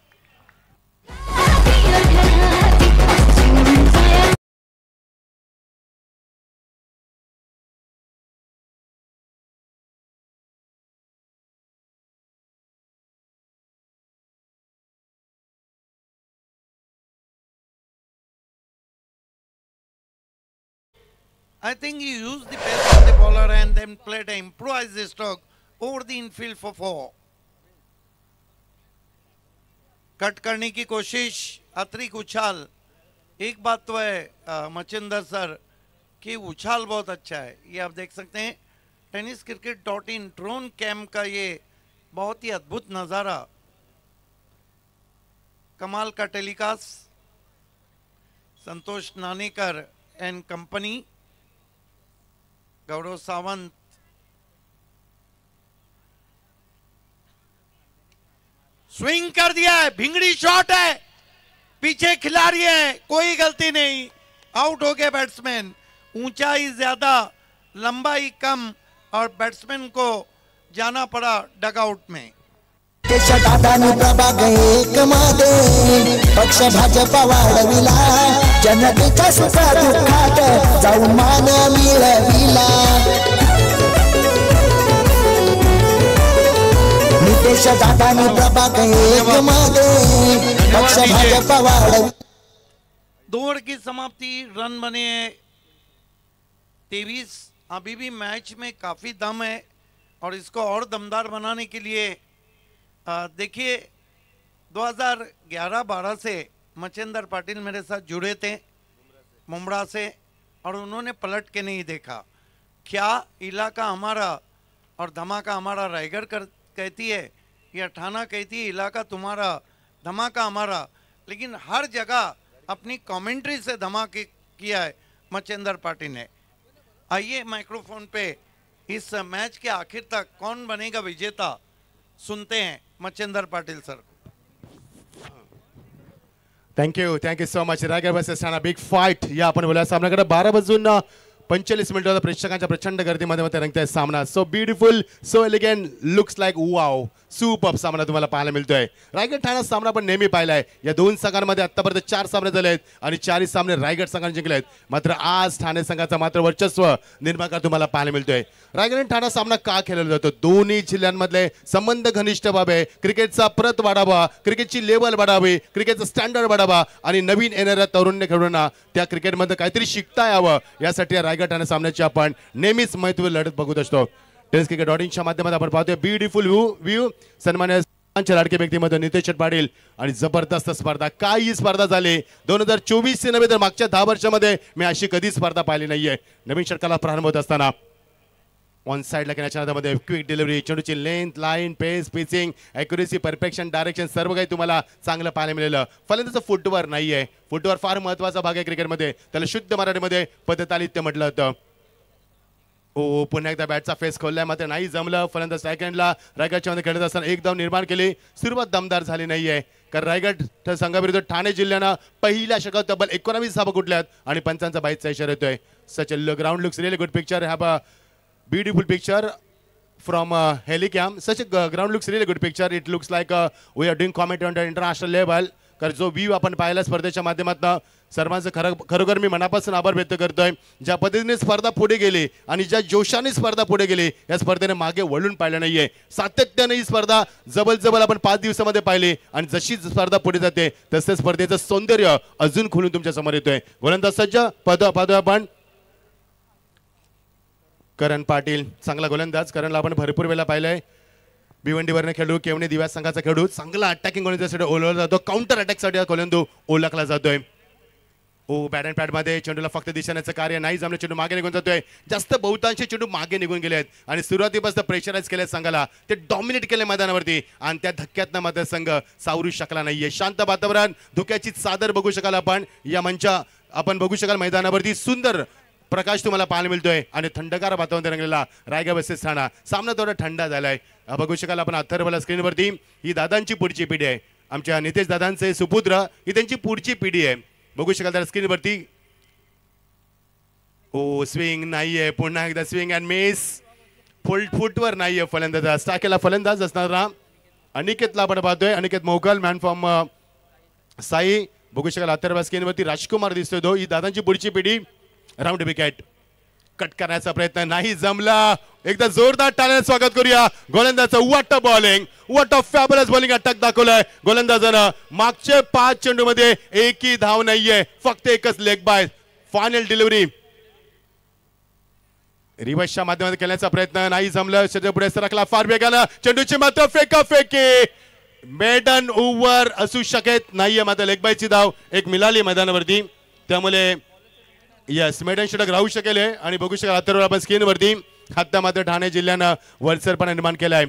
I think he used the pace of the bowler and then played an improvised stroke over the infield for 4. Cut करने की कोशिश, अतिरिक्त उछाल। एक बात तो है मचिंदर सर कि उछाल बहुत अच्छा है। ये आप देख सकते हैं tenniscricket.in ड्रोन कैम का ये बहुत ही अद्भुत नज़ारा, कमाल का telecast. Santosh Nanekar and company, Gaurav Sawant, swing कर दिया है, भिंगड़ी शॉट है, पीछे खिलाड़ी है, कोई गलती नहीं, आउट हो गए बैट्समैन। ऊंचाई ज्यादा, लंबाई कम और बैट्समैन को जाना पड़ा डगआउट में। दादानी प्रभाग एक मध्ये पक्ष भाजपा वाढविला, जनतेच्या सुख दुःखात जाऊन मान मिळविला. नितेश दादानी प्रभाग एक मध्ये पक्ष भाजपा वाढविला. 2 ओवर की समाप्ति, रन बने 23। अभी भी मैच में काफी दम है और इसको और दमदार बनाने के लिए देखिए 2011-12 से मचिंदर पाटिल मेरे साथ जुड़े थे मुंबरा से, और उन्होंने पलट के नहीं देखा। क्या इलाका हमारा और धमाका हमारा रायगढ़ कहती है या ठाना कहती है इलाका तुम्हारा, धमाका हमारा, लेकिन हर जगह अपनी कमेंट्री से धमाके किया है मचिंदर पाटिल ने। आइए माइक्रोफोन पे इस मैच के आखिर तक कौन बनेगा विजेता सुनते हैं Machindar Patil sir. Thank you so much. Raigad versus Thana big fight या आपण बोला सामन्याकडे 12:45 होता. प्रेक्षकांच्या प्रचंड गर्दीमध्ये रंगतोय सामना. So beautiful, so elegant, looks like wow, super सामना तुम्हाला पाहायला मिळतोय. रायगड ठाणा सामना आपण नेहमी पाहिलाय. या 2 संघांमध्ये आतापर्यंत 4 सामने झाले आहेत आणि 4 सामने रायगड संघाने जिंकले आहेत. मात्र आज ठाणे संघाचा मात्र वर्चस्व निर्माण तुम्हाला पाहायला मिळतोय. रायगड आणि ठाणा सामना का खेळला जातो? दोन्ही जिल्ह्यांमधले संबंध घनिष्ठ व्हावे, क्रिकेटचा प्रत वाढावा, क्रिकेटची लेवल वाढावी, क्रिकेटचा स्टँडर्ड वाढावा आणि नवीन येणाऱ्या तरुण खेळाडूंना त्या क्रिकेटमध्ये काहीतरी शिकता यावं, यासाठी रायगड ठाणे सामन्याची आपण नेहमीच महत्त्व लढत बघत असतो. tenniscricket.in माध्यमात आपण पाहतोय ब्युटिफुल व्ह्यू. सन्मान्य लाडके व्यक्तिमत्व नितेश पाटील आणि जबरदस्त स्पर्धा. काय ही स्पर्धा झाली 2024 से नव्हे तर मागच्या 10 वर्षामध्ये मी अशी कधी स्पर्धा पाहिली नाहीये. नवीन षटकाला प्रारंभ होत असताना ऑन साइडला खेळण्याच्या नादामध्ये क्विक डिलिव्हरी, चेंडूची लेंथ, लाईन, पेस, पिचिंग, ॲक्युरेसी, परफेक्शन, डायरेक्शन सर्व काही तुम्हाला चांगलं पाहायला मिळालं. फलंदाजाचं फुटवर नाहीये. फुटवर फार महत्त्वाचा भाग आहे क्रिकेटमध्ये. त्याला शुद्ध मराठीमध्ये पदतालित्य म्हटलं होतं. हो, पुन्हा एकदा बॅटचा फेस खोललाय, मात्र नाही जमलं. फलंदाज सेकंडला रायगडच्या मध्ये खेळत असताना एक धाव निर्माण केली. सुरुवात दमदार झाली नाहीये, कारण रायगड संघाविरुद्ध ठाणे जिल्ह्यानं पहिल्या षटकात तब्बल 19 धावा कुठल्यात आणि पंचांचा बाईचा इशारा येतोय. Such a ground looks really good picture. Have a beautiful picture from Helicam. Such a ground looks really good picture. It looks like we are doing comment on the international level. कारण जो view आपण पाहिला स्पर्धेच्या माध्यमातून सर्वांचं खरोखर मी मनापासून आभार व्यक्त करतोय. ज्या पद्धतीने स्पर्धा पुढे गेली आणि ज्या जोशाने स्पर्धा पुढे गेली या स्पर्धेने मागे वळून पाहिलं नाहीये. सातत्याने ही स्पर्धा जबल आपण 5 दिवसामध्ये पाहिली आणि जशी स्पर्धा पुढे जाते तसे स्पर्धेचं सौंदर्य अजून खुलून तुमच्या समोर येतोय. गोलंदाज सज्ज पाहतोय आपण करण पाटील, चांगला गोलंदाज. करणला आपण भरपूर वेळा पाहिलंय. भिवंडीवरने खेळू, केवणे दिव्या संघाचा खेळू, चांगला अटॅकिंग गोलंदाजासाठी ओळखला जातो. काउंटर अटॅकसाठी गोलंदाज ओळखला जातोय. बॅट अँड पॅड मध्ये चेंडूला फक्त दिशेण्याचं कार्य नाही जमलं. चेंडू मागे निघून जातोय. जास्त बहुतांश चेंडू मागे निघून गेले आहेत आणि सुरुवातीपासून प्रेशराईज केले संघाला. ते डॉमिनेट केले मैदानावरती आणि त्या धक्क्यातनं मात्र संघ सावरू शकला नाहीये. शांत वातावरण, धुक्याची चादर बघू शकाल आपण या मंचा. आपण बघू शकाल मैदानावरती सुंदर प्रकाश तुम्हाला पाहायला मिळतोय आणि थंडगार वातावरण रंगलेला रायगड वर्सेस ठाणा सामना थोडा थंडा झालाय. बघू शकाल आपण अथर्वला स्क्रीनवरती. ही दादांची पुढची पिढी आहे. आमच्या नितेश दादांचे सुपुत्र, ही त्यांची पुढची पिढी आहे. बघू शकाल त्या स्क्रीनवरती. स्विंग नाहीये, पुन्हा एकदा स्विंग अँड मिस. फुटवर नाहीये फलंदाज. टाकेला फलंदाज असणारा अनिकेतला आपण पाहतोय. अनिकेत मोकल, मॅन फ्रॉम साई. बघू शकाल अथर्व स्क्रीनवरती राजकुमार दिसतोय तो. ही दादांची पुढची पिढी. राऊंड विकेट कट करण्याचा प्रयत्न नाही जमला. एकदा जोरदार टाळ्याने स्वागत करूया गोलंदाजाचं. What a bowling, what a fabulous bowling attack दाखवलाय गोलंदाजानं. मागचे 5 चेंडूमध्ये एकही धाव नाहीये, फक्त एकच लेग बाय. फायनल डिलिव्हरी रिव्हर्सच्या माध्यमातून केल्याचा प्रयत्न नाही जमलं. चेंडू पुढे सरकला फार वेगानं. चेंडूची मात्र फेकी. मेडन ओव्हर असू शकत नाहीये, मात्र लेग बायची धाव एक मिळाली मैदानावरती. त्यामुळे यस मेडन षटक राहू शकेल. आणि बघू शकाल अथर्वला आपण स्क्रीनवरती. आता मात्र ठाणे जिल्ह्यानं वरचढपणा निर्माण केलाय.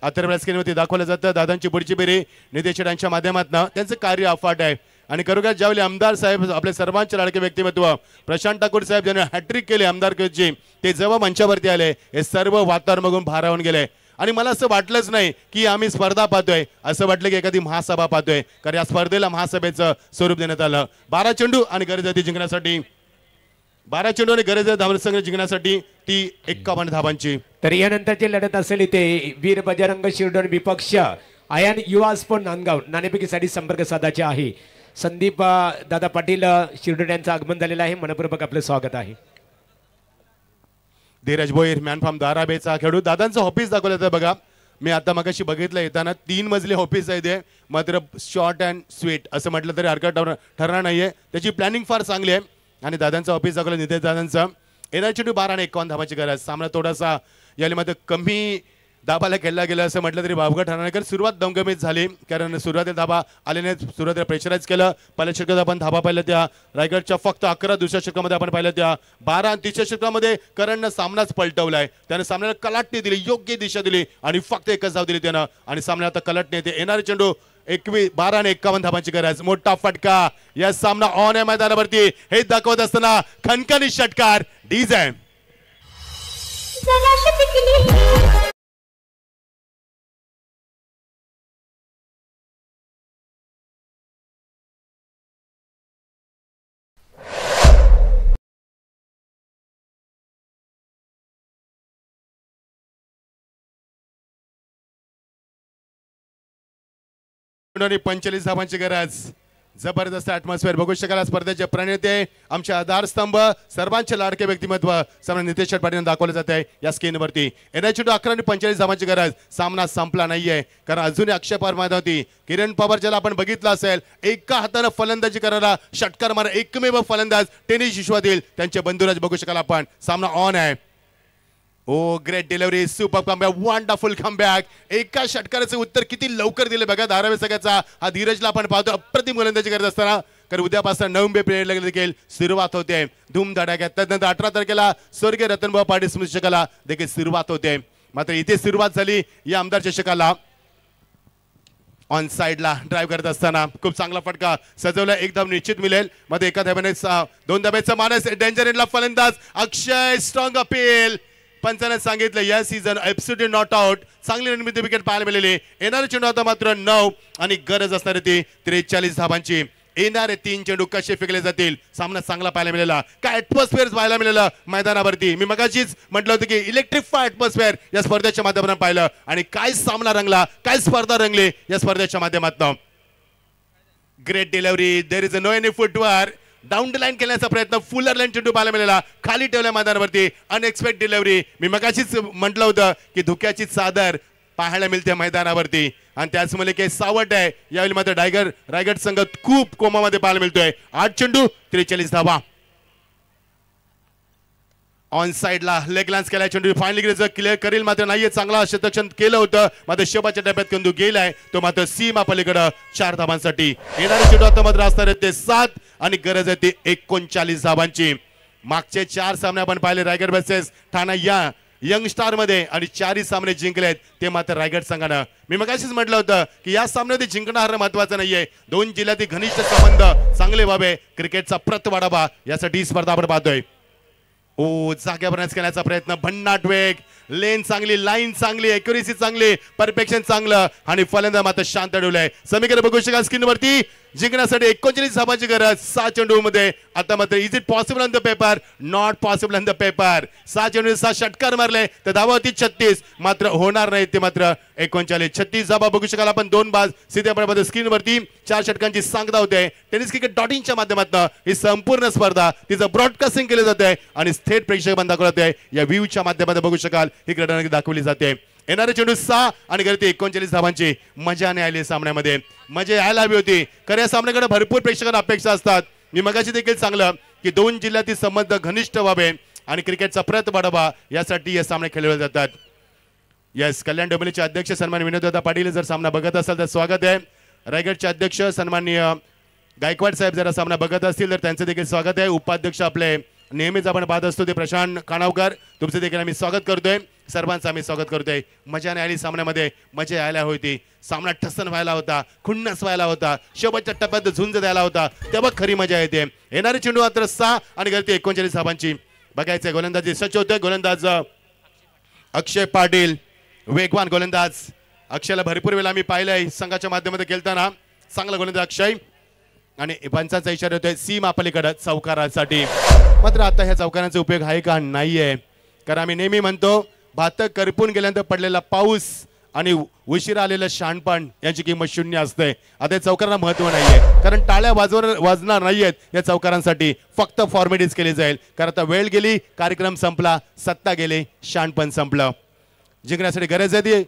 अथर्वला स्क्रीनवरती दाखवलं जातं दादांची पुढची पिढी नितेश शेटांच्या माध्यमातून. त्यांचं कार्य अफाट आहे आणि खरोखर ज्यावेळी आमदार साहेब आपले सर्वांचे लाडके व्यक्तिमत्व प्रशांत ठाकूर साहेब ज्यांनी हॅट्रिक केले आमदारकीची, ते जेव्हा मंचावरती आले हे सर्व वातावरण बघून भारावून गेले. आणि मला असं वाटलंच नाही की आम्ही स्पर्धा पाहतोय, असं वाटलं की एखादी महासभा पाहतोय. कारण या स्पर्धेला महासभेचं स्वरूप देण्यात आलं. 12 चेंडू आणि गरज जिंकण्यासाठी 12 चेंडू आणि गरज धावसंख्या जिंकण्यासाठी ती 51 धावांची. तर यानंतरची लढत असेल इथे वीर बजरंग शिरडोन विपक्ष आयन युवा स्पोर्ट नांदगाव नाणेफेकीसाठी संपर्क साधायचे आहे. संदीप दादा पाटील शिरडोन यांचं आगमन झालेलं आहे. मनपूर्वक आपलं स्वागत आहे. धीरज भोईर मॅन फ्रॉम धाराबेचा खेळू. दादांचं ऑफिस दाखवलं जातं बघा. मी आता मगाशी बघितलं येताना 3 मजली ऑफिस आहे ते. मात्र शॉर्ट अँड स्वीट असं म्हटलं तरी हरकत ठरणार नाहीये. त्याची प्लॅनिंग फार चांगली आहे. आणि दादांचं ऑफिस दाखवलं नितेश दादांचं. एनआर चेंडू 12 आणि 51 धावांची गरज. सामना थोडासा याला मात्र कमी दाबाला खेळला गेला असं म्हटलं तरी वावगं ठरणार. कारण सुरुवात दमगमीत झाली, कारण सुरुवातीला धाबा आल्याने सुरुवातीला प्रेशराईज केलं. पहिल्या षटकात आपण धाबा पाहिल्या त्या रायगडच्या फक्त 11, दुसऱ्या षटकामध्ये आपण पाहिल्या त्या 12 आणि तिसऱ्या षटकामध्ये करणनं सामनाच पलटवलाय. त्याने सामन्याला कलाटणी दिली, योग्य दिशा दिली आणि फक्त एकच धाव दिली त्यानं. आणि सामन्यात आता कलाटणी येते. येणारे चेंडू 12 आणि 51 धावांची गरज. मोठा फटका. या सामना ऑन आहे मैदानावरती हे दाखवत असताना खणखणीत षटकार डीजे. आणि 45 धावांची गरज. जबरदस्त ॲटमॉस्फिअर बघू शकाल. स्पर्धेचे प्रणेते आमचे आधारस्तंभ सर्वांचे लाडके व्यक्तिमत्व सामना नितेश शेट पाटील दाखवले जात आहे या स्क्रीनवरती. एनआयची 11 आणि 45 धावांची गरज. सामना संपला नाहीये कारण अजूनही अक्षय पवार मैदानात होती. किरण पवार ज्याला आपण बघितलं असेल एका हाताने फलंदाजी करायला षटकार मारा एकमेव फलंदाज टेनिस विश्वातील त्यांचे बंधुराज बघू शकाल आपण. सामना ऑन आहे. Great delivery, super comeback, wonderful comeback. एका षटकाराचं उत्तर किती लवकर दिले बघा धारावी सगळ्याचा. हा धीरजला आपण पाहतो अप्रतिम गोलंदाजी करत असताना. कारण उद्यापासून नवंबर पिरियडला देखील सुरुवात होते धूमधडाक्यात. त्यानंतर 18 तारखेला स्वर्गीय रतनभाऊ पाटील स्मृती चषकाला देखील सुरुवात होते. मात्र इथे सुरुवात झाली या आमदार चषकाला. ऑन साइडला ड्राईव्ह करत असताना खूप चांगला फटका सजवला. एक धाव निश्चित मिळेल. मध्ये एका धाब्याने 2 धाब्याचा मानस. डेंजर एंडला फलंदाज अक्षय. Strong appeal. पंचाने सांगितलं या सीझन ॲब्सोल्युटली नॉट आउट. चांगली रणनीती विकेट पाहायला मिळाली. येणारे चेंडू आता मात्र 9 आणि गरज असणारी ती 43 धावांची. येणारे 3 चेंडू कसे फेकले जातील. सामना चांगला पाहायला मिळाला. काय ॲटमॉस्फिअर पाहायला मिळालं मैदानावरती. मी मगाशीच म्हटलं होतं की इलेक्ट्रिफाय ॲटमॉस्फिअर या स्पर्धेच्या माध्यमातून पाहिलं. आणि काय सामना रंगला, काय स्पर्धा रंगली या स्पर्धेच्या माध्यमातून. Great delivery. There is no any footwork. Down the line केल्याचा प्रयत्न, फुलर लाईन चेंडू पाहायला मिळाला, खाली ठेवल्या मैदानावरती, अनएक्सपेक्ट डिलिव्हरी. मी मगाशीच म्हटलं होतं की धुक्याची चादर पाहायला मिळते मैदानावरती आणि त्याच काही सावट आहे. यावेळी मात्र रायगड संघ खूप कोमामध्ये पाहायला मिळतोय. 8 चेंडू 43 धावा. ऑन साइडला लेग लान्स केलाय चेंडू, फायनली क्लिअर करेल मात्र नाहीये. चांगला शतक्षण केलं होतं मात्र शेवटच्या टप्प्यात चेंडू गेलाय तो मात्र सीमा पलीकडे 4 धावांसाठी. येणारे चेंडू आता मात्र असणार आहेत ते 7 आणि गरज आहे ती 39 धावांची. मागचे 4 सामने आपण पाहिले रायगड वर्सेस ठाणा या यंग स्टार मध्ये आणि 4ही सामने जिंकलेत ते मात्र रायगड संघानं. मी मगाशीच म्हटलं होतं की या सामन्यामध्ये जिंकणं हारणं महत्वाचं नाहीये, 2 जिल्ह्यातील घनिष्ठ संबंध चांगले व्हावे, क्रिकेटचा प्रत वाढावा यासाठी ही स्पर्धा आपण पाहतोय. जाग्यावरच केल्याचा प्रयत्न, भन्नाट वेग, लेन चांगली, लाईन चांगली, एक्युरेसी चांगली, परफेक्शन चांगलं आणि फलंदाज मात्र शांत ठेवलाय. समीकरण बघू शकाल स्क्रीनवरती. जिंकण्यासाठी 39 धावांची गरज 6 चेंडू मध्ये. आता मात्र is it possible on the paper? Not possible on the paper. 6 चेंडू 6 षटकार मारले तर धावा होती 36 मात्र होणार नाही ते मात्र 39. 36 धावा बघू शकाल आपण. 2 बाज सीधे स्क्रीनवरती 4 षटकांची सांगता होते. टेनिस क्रिकेट .inच्या माध्यमातून ही संपूर्ण स्पर्धा तिचं ब्रॉडकास्टिंग केलं जाते आणि थेट प्रेक्षक बंद दाखवलं जाते. या व्ह्यूच्या माध्यमातून बघू शकाल ही क्रीडा दाखवली जाते. येणारे चेंडू 6 आणि गरती 39 धावांची. मजा नाही आली सामन्यामध्ये, मजा यायला हवी होती. खऱ्या सामन्याकडे भरपूर प्रेक्षकांना अपेक्षा असतात. मी मगाशी देखील सांगलं की 2 जिल्ह्यातील संबंध घनिष्ठ व्हावे आणि क्रिकेटचा प्रत वाढवा यासाठी हे सामने खेळले जातात. यस, कल्याण डोंबिवलीचे अध्यक्ष सन्माननीय विनोददादा पाटील जर सामना बघत असाल तर स्वागत आहे. रायगडचे अध्यक्ष सन्माननीय गायकवाड साहेब जरा सामना बघत असतील तर त्यांचं देखील स्वागत आहे. उपाध्यक्ष आपले नेहमीच आपण पाहत असतो ते प्रशांत काणावकर, तुमचं देखील आम्ही स्वागत करतोय. सर्वांचं आम्ही स्वागत करतोय. मजा नाही आली सामन्यामध्ये, मजा यायला होती. सामना ठसन व्हायला होता, खुन्नस व्हायला होता, शेवटच्या टप्प्यात झुंज द्यायला होता, तेव्हा खरी मजा येते. येणारे चेंडू मात्र 6 आणि गरती 39 धावांची. बघायचंय गोलंदाजी सच होतोय. गोलंदाज अक्षय पाटील, वेगवान गोलंदाज. अक्षयला भरपूर वेळा आम्ही पाहिलंय संघाच्या माध्यमातून खेळताना. चांगला गोलंदाज अक्षय आणि पंचांचा इशारा होतोय सीमा पलीकडे चौकारासाठी. मात्र आता ह्या चौकारांचा उपयोग आहे का? नाहीये. कारण आम्ही नेहमी म्हणतो भात करपून गेल्यानंतर पडलेला पाऊस आणि उशिरा आलेलं शहाणपण यांची किंमत 0 असते. आता या चौकारांना महत्व नाहीये कारण टाळ्या वाजणार नाहीयेत या चौकारांसाठी. फक्त फॉर्मॅलिटीज केली जाईल कारण आता वेळ गेली, कार्यक्रम संपला, सत्ता गेली, शहाणपण संपलं. जिंकण्यासाठी गरज आहे ती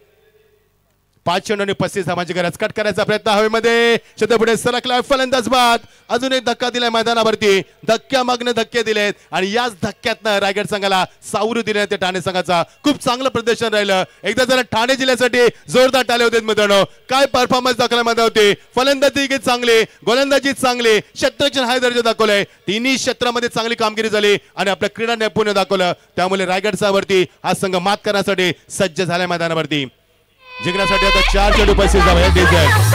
5 चेंडू आणि 35 धावांची गरज. कट करायचा प्रयत्न हवेमध्ये, पुढे सरकला फलंदाज बाद. अजून एक धक्का दिलाय मैदानावरती, धक्क्यामागने धक्के दिलेत आणि याच धक्क्यातनं रायगड संघाला सावरू दिले ते ठाणे संघाचा. खूप चांगलं प्रदर्शन राहिलं. एकदा जरा ठाणे जिल्ह्यासाठी जोरदार टाळे होते मित्रांनो. काय परफॉर्मन्स दाखवण्यामध्ये होती. फलंदाजी चांगली, गोलंदाजी चांगली, क्षेत्ररक्षण हाय दर्जा दाखवलाय. तिन्ही क्षेत्रामध्ये चांगली कामगिरी झाली आणि आपलं क्रीडा नैपुण्य दाखवलं. त्यामुळे रायगड संघावरती हा संघ मात करण्यासाठी सज्ज झालाय मैदानावरती. जिंकण्यासाठी आता 4 चेंडू 35 धावा.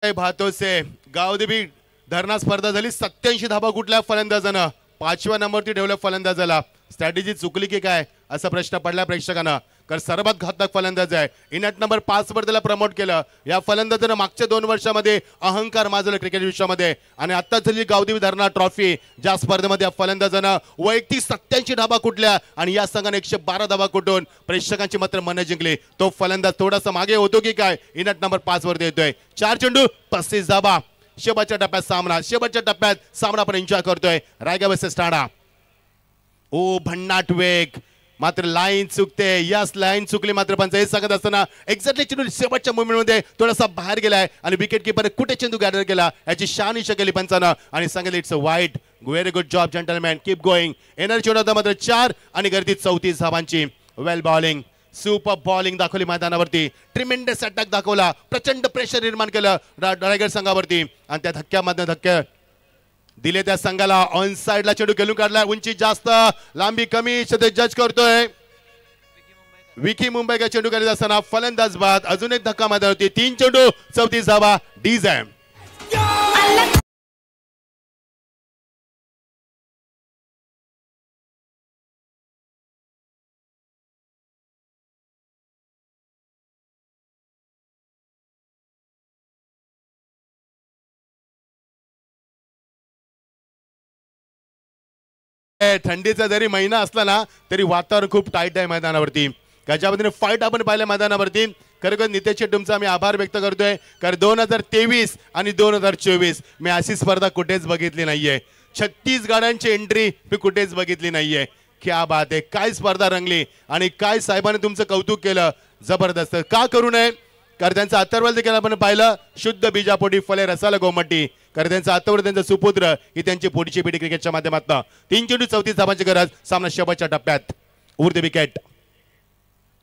भातो से गावदेवी धरणा स्पर्धा झाली. 87 धाबा कुठल्या फलंदाजानं 5व्या नंबरवरती ठेवलं फलंदाजाला. स्ट्रॅटेजी चुकली की काय असा प्रश्न पडला प्रेक्षकांना. कारण सर्वात घातक फलंदाज आहे. इनॅट नंबर 5 वर त्याला प्रमोट केलं. या फलंदाजानं मागच्या 2 वर्षामध्ये अहंकार माजवला क्रिकेट विश्वामध्ये आणि आता झाली गावदेवी धरणा ट्रॉफी ज्या स्पर्धेमध्ये फलंदाजानं वैयक्तिक 87 धाबा कुठल्या आणि या संघाने 112 धाबा कुठून प्रेक्षकांची मात्र मन जिंकली. तो फलंदाज थोडासा मागे होतो की काय इनॅट नंबर 5 वर देतोय. 4 चेंडू 35 धाबा. शेवटच्या टप्प्यात सामना आपण एन्जॉय करतोय. रायगड वर्सेस ठाणा. भन्नाट वेग मात्र लाईन चुकते. यस, लाईन चुकली मात्र पंच हे सांगत असताना एक्झॅक्टली चेंडू शेवटच्या मुवमेंटमध्ये थोडासा बाहेर गेलाय आणि विकेट किपर कुठे चेंडू गॅदर केला याची शहानिशा केली पंचानं आणि सांगितलं इट्स अ वाईट. Very good job gentleman, keep going. Energy चेंडू मात्र 4 आणि गर्दी 34 धावांची. वेल बॉलिंग, सुपर बॉलिंग दाखवली मैदानावरती. ट्रिमेंडस अटॅक दाखवला, प्रचंड प्रेशर निर्माण केलं रायगड संघावरती आणि त्या धक्क्यामधनं धक्के दिले त्या संघाला. ऑन साइडला चेंडू खेळून काढला, उंची जास्त लांबी कमी, जज करतोय विकी मुंबई. चेंडू खेळत असताना फलंदाज बाद. अजून एक धक्का मैदानावरती. 3 चेंडू 34 धावा. डीझॅम. थंडीचा जरी महिना असला ना तरी वातावरण खूप टाईट आहे मैदानावरती. कशा पद्धतीने फाईट आपण पाहिल्या मैदानावरती. खरोखर नितेश शेट तुमचा मी आभार व्यक्त करतोय. कारण 2023 आणि 2024 मी अशी स्पर्धा कुठेच बघितली नाहीये. 36 गाड्यांची एंट्री मी कुठेच बघितली नाहीये. क्या बात आहे. काय स्पर्धा रंगली आणि काय साहेबांनी तुमचं कौतुक केलं. जबरदस्त. का करू नये. कारण त्यांचं अत्तरवल देखील आपण पाहिलं. शुद्ध बीजापोटी फले रसाला गोमटी. कारण त्यांचा आत्तावर त्यांचा सुपुत्र ही त्यांची पुढची पिढी क्रिकेटच्या माध्यमातून. 3 चेंडू 34 धावांची गरज. सामना शेवटच्या टप्प्यात. उरते विकेट.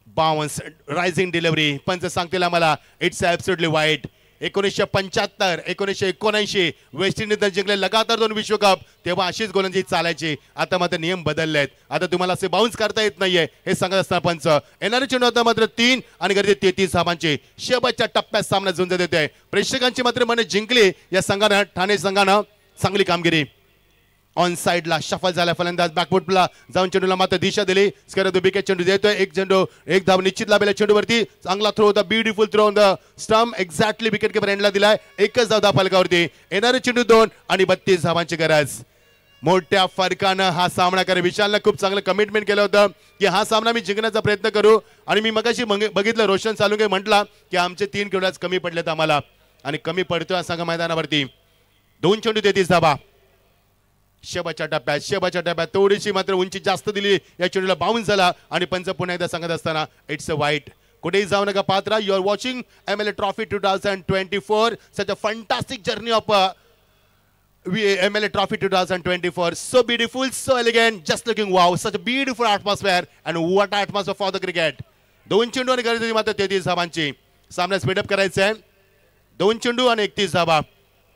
Bounce rising delivery. पंच सांगतील आम्हाला इट्स ॲब्सोल्युटली वाईट. 1975 1979 वेस्ट इंडिजने जिंकले लगातार 2 विश्वकप. तेव्हा अशीच गोलंदाजी चालायची. आता मात्र नियम बदललेत. आता तुम्हाला असे बाउन्स करता येत नाहीये हे सांगत असताना पंच. येणारे चेंडू आता मात्र 3 आणि गरजे 33 धावांची. शेवटच्या टप्प्यात सामना झुंज देतोय. प्रेक्षकांची मात्र मने जिंकली या संघानं. ठाणे संघानं चांगली कामगिरी. ऑन साइडला शफल झाला फलंदाज. बॅकफुटला जाऊन चेंडूला मात्र दिशा दिली. स्क्वेअर दुबिकेट चेंडू देतोय. एक चेंडू एक धाव निश्चित लाभलेला चेंडूवरती. चांगला थ्रो होता. Beautiful throw on the stump. Exactly wicket keeper एंडला दिलाय. एकच धाव फलकावरती. येणारे चेंडू 2 आणि 32 धावांची गरज. मोठ्या फरकानं हा सामना करा. विशालनं खूप चांगलं कमिटमेंट केलं होतं की हा सामना मी जिंकण्याचा प्रयत्न करू. आणि मी मगाशी बघितलं रोशन सालुंके म्हटला की आमचे 3 खेळाडूच कमी पडलेत आम्हाला आणि कमी पडतोय संघ मैदानावरती. 2 चेंडू 33 धावा. शेवटच्या टप्प्यात थोडीशी मात्र उंची जास्त दिली. या चेंडूला बाउन्स झाला आणि पंच पुन्हा एकदा सांगत असताना इट्स अ वाईट. कुठेही जाऊ नका पात्रा. You are watching MLA trophy 2024. Such a fantastic journey of MLA trophy 2024. So beautiful, so elegant, just looking wow. Such a beautiful atmosphere and what atmosphere for the cricket. 2 चेंडू आणि गरजेची मात्र 33 धावांची. सामना स्पीडअप करायचा आहे. 2 चेंडू आणि 31 धावा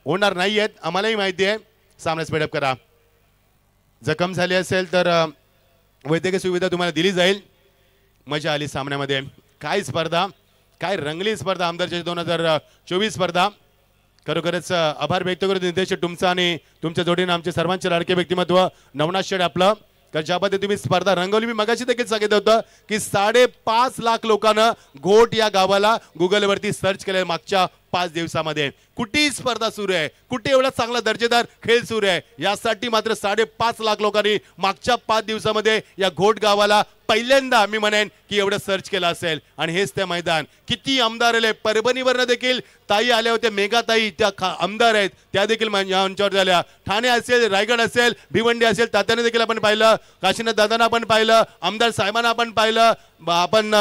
होणार नाहीयेत आम्हालाही माहिती आहे. सामना स्पीडअप करा. जखम झाली असेल तर वैद्यकीय सुविधा तुम्हाला दिली जाईल. मजा आली सामन्यामध्ये. काय स्पर्धा, काय रंगली स्पर्धा. आमदारच्या 2024 स्पर्धा. खरोखरच आभार व्यक्त करतो नितेश तुमचा आणि तुमच्या जोडीनं आमचे सर्वांचे लाडके व्यक्तिमत्व नवनाथ शेठ आपलं. कारण ज्यामध्ये तुम्ही स्पर्धा रंगवली. मी मगाशी देखील सांगितलं होतं की 5.5 लाख लोकांना घोट या गावाला गुगलवरती सर्च केलं मागच्या 5 दिवसामध्ये. कुठेही स्पर्धा सुरू आहे, कुठे एवढा चांगला दर्जेदार खेळ सुरू आहे यासाठी मात्र 5.5 लाख लोकांनी मागच्या 5 दिवसामध्ये या घोट गावाला पहिल्यांदा मी म्हणेन की एवढं सर्च केलं असेल. आणि हेच ते मैदान. किती आमदार आले. परभणीवरनं देखील ताई आल्या होत्या. मेघाताई त्या आमदार आहेत त्या देखील मंचावर झाल्या. ठाणे असेल, रायगड असेल, भिवंडी असेल, तात्याने देखील आपण पाहिलं. काशीनाथ दादांना आपण पाहिलं. आमदार साहेबांना आपण पाहिलं. आपण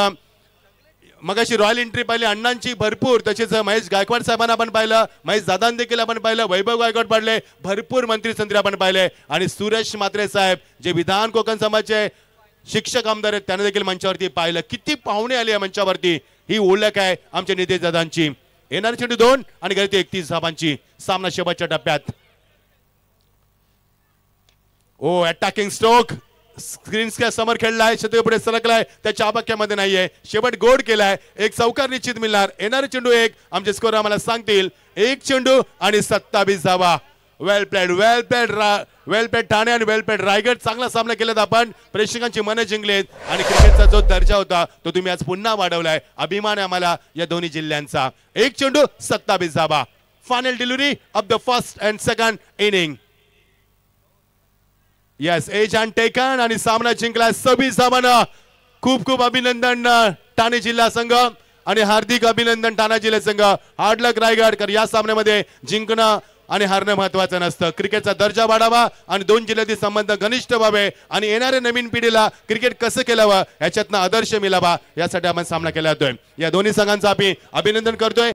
मगाशी रॉयल एंट्री पाहिली अण्णांची भरपूर. तसेच महेश गायकवाड साहेबांना आपण पाहिलं. महेश दादांनी देखील आपण पाहिलं. वैभव गायकवाड पाडले. भरपूर मंत्री संत्री आपण पाहिले. आणि सुरेश म्हात्रे साहेब जे विधान कोकण समाजाचे शिक्षक आमदार आहेत त्यांना देखील मंचावरती पाहिलं. किती पाहुणे आले या मंचावरती. ही ओळख आहे आमच्या नितेश दादांची. येणारे चेंडू 2 आणि गरजे 31 धावांची. सामना शेवटच्या टप्प्यात. ओ अटॅकिंग स्ट्रोक. स्क्रीन्स काय समोर खेळलाय. शतक पुढे सरकलाय. त्याच्या आबाक्यामध्ये नाहीये. शेवट गोड केलाय. एक चौकार निश्चित मिळणार. येणारे चेंडू 1. आमचे स्कोर आम्हाला सांगतील. 1 चेंडू आणि 27 धावा. वेल प्लेड ठाणे आणि वेल प्लेड रायगड. चांगला सामना केलात आपण. प्रेक्षकांची मने जिंकलेत आणि क्रिकेटचा जो दर्जा होता तो तुम्ही आज पुन्हा वाढवलाय. अभिमान आहे आम्हाला या दोन्ही जिल्ह्यांचा. 1 चेंडू 27 धावा. Final delivery of the first and second inning. Yes edge and taken आणि सामना जिंकला 26 धावांना. खूप खूप अभिनंदन ठाणे जिल्हा संघ आणि हार्दिक अभिनंदन ठाणे जिल्हा संघ. हार्ड लक रायगड. कर या सामन्यामध्ये जिंकणं आणि हारणं महत्वाचं नसतं. क्रिकेटचा दर्जा वाढावा आणि 2 जिल्ह्यातील संबंध घनिष्ठ व्हावे आणि येणाऱ्या नवीन पिढीला क्रिकेट कसं केलावं याच्यातनं आदर्श मिळावा यासाठी आपण सामना केला जातोय. या दोन्ही संघांचं आम्ही अभिनंदन करतोय.